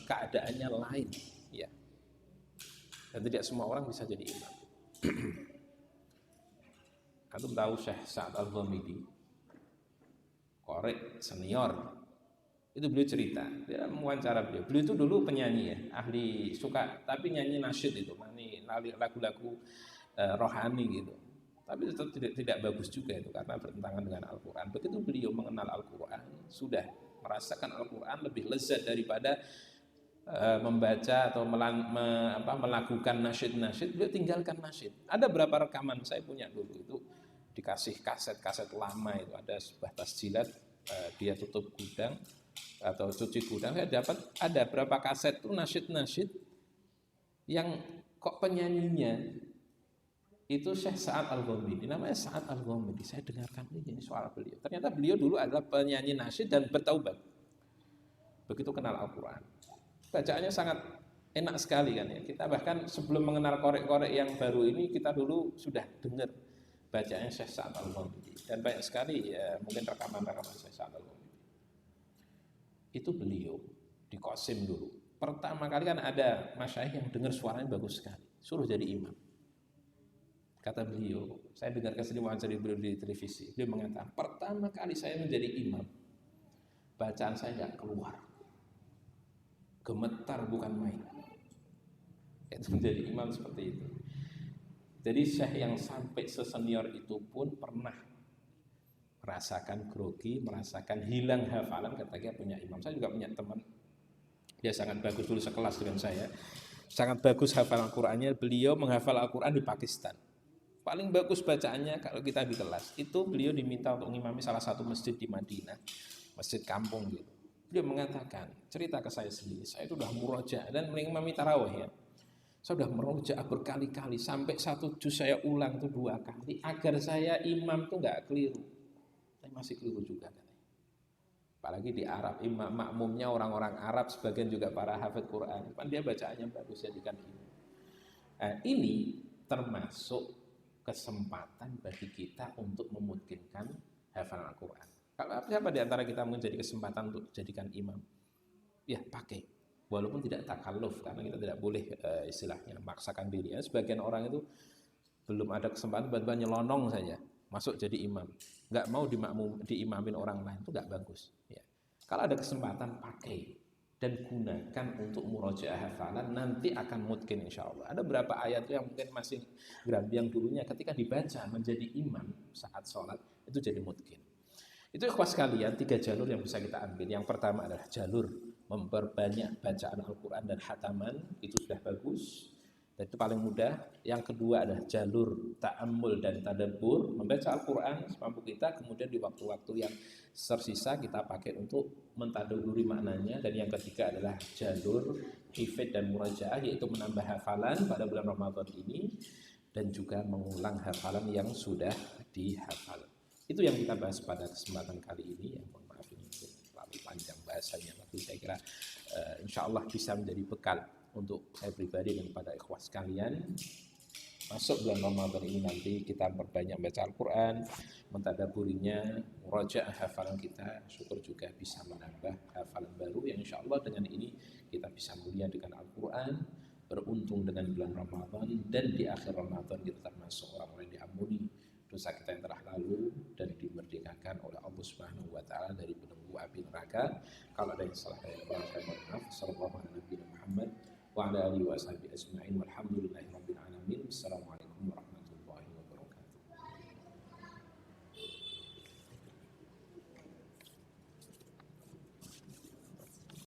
keadaannya lain, ya. Dan tidak semua orang bisa jadi imam. Antum tahu Syekh Sa'ad Al-Ghamidi, korek senior. Itu beliau cerita, dia mewawancara beliau. Beliau itu dulu penyanyi ya, ahli suka, tapi nyanyi nasyid itu, nyanyi lagu-lagu rohani gitu. Tapi itu tidak bagus juga itu karena bertentangan dengan Al-Quran. Begitu beliau mengenal Al-Quran, sudah merasakan Al-Quran lebih lezat daripada membaca atau melakukan nasyid-nasyid, beliau tinggalkan nasyid. Ada berapa rekaman saya punya dulu itu dikasih kaset lama itu, ada sebuah tasjilat dia tutup gudang atau cuci gudang, saya dapat ada berapa kaset tuh nasyid-nasyid yang kok penyanyinya itu Syekh Sa'ad Al-Ghamidi, namanya Sa'ad Al-Ghamidi. Saya dengarkan ini soal beliau. Ternyata beliau dulu adalah penyanyi nasyid dan bertaubat. Begitu kenal Al-Quran. Bacaannya sangat enak sekali kan ya. Kita bahkan sebelum mengenal korek-korek yang baru ini, kita dulu sudah dengar bacaannya Syekh Sa'ad Al-Ghamidi. Dan banyak sekali ya, mungkin rekaman-rekaman Syekh Sa'ad Al-Ghamidi. Itu beliau di Qasim dulu. Pertama kali kan ada masyayikh yang dengar suaranya bagus sekali, suruh jadi imam. Kata beliau, saya dengar keselimut dari beliau di televisi. Beliau mengatakan, pertama kali saya menjadi imam, bacaan saya nggak keluar, gemetar bukan main. Itu menjadi imam seperti itu. Jadi syekh yang sampai sesenior itu pun pernah merasakan grogi, merasakan hilang hafalan ketika punya imam. Saya juga punya teman, dia sangat bagus dulu sekelas dengan saya, sangat bagus hafalan Al-Qurannya. Beliau menghafal Al-Quran di Pakistan. Paling bagus bacaannya kalau kita di kelas. Itu beliau diminta untuk mengimami salah satu masjid di Madinah, masjid kampung gitu. Beliau mengatakan, cerita ke saya sendiri, saya itu sudah murojaah dan mengimami tarawih ya. Saya sudah merojaah berkali-kali, sampai satu juz saya ulang itu 2 kali, agar saya imam itu nggak keliru. Saya masih keliru juga katanya. Apalagi di Arab, imam makmumnya orang-orang Arab, sebagian juga para hafidz Quran. Kan dia bacaannya bagus, jadikan imam. Nah, ini termasuk kesempatan bagi kita untuk memungkinkan hafalan Al-Quran. Kalau siapa di antara kita menjadi kesempatan untuk jadikan imam, ya pakai. Walaupun tidak takalluf, karena kita tidak boleh istilahnya memaksakan diri. Ya. Sebagian orang itu belum ada kesempatan, tiba-tiba nyelonong saja masuk jadi imam. Nggak mau diimamin orang lain, itu nggak bagus. Ya. Kalau ada kesempatan, pakai. Dan gunakan untuk murojaah hafalan, nanti akan mungkin insya Allah. Ada beberapa ayat yang mungkin masih yang dulunya ketika dibaca menjadi imam saat sholat, itu jadi mungkin. Itu ikhwas sekalian, 3 jalur yang bisa kita ambil. Yang pertama adalah jalur memperbanyak bacaan Al-Quran dan hataman, itu sudah bagus. Dan itu paling mudah. Yang kedua adalah jalur ta'ammul dan tadabbur, membaca Al-Quran semampu kita, kemudian di waktu-waktu yang tersisa kita pakai untuk mentadabburi maknanya. Dan yang ketiga adalah jalur hifdz dan murajaah, yaitu menambah hafalan pada bulan Ramadan ini dan juga mengulang hafalan yang sudah dihafal. Itu yang kita bahas pada kesempatan kali ini. Ya, mohon maaf ini terlalu panjang bahasanya, tapi saya kira insya Allah bisa menjadi bekal untuk saya pribadi dan kepada ikhwas sekalian. Masuk bulan Ramadan ini nanti kita perbanyak baca Al-Quran, mentadaburinya, murajaah hafalan kita, syukur juga bisa menambah hafalan baru yang insya Allah dengan ini kita bisa mulia dengan Al-Quran, beruntung dengan bulan Ramadan, dan di akhir Ramadan kita termasuk orang-orang yang diampuni dosa kita yang telah lalu dan dimerdekakan oleh Allah Subhanahu wa taala dari belenggu api neraka. Kalau ada yang salah dari Allah, saya mohon maaf. Sallallahu alaihi wa sallam Muhammad wa ala alihi wa sahbihi ajma'in walhamdulillahi rabbil alamin. Assalamualaikum.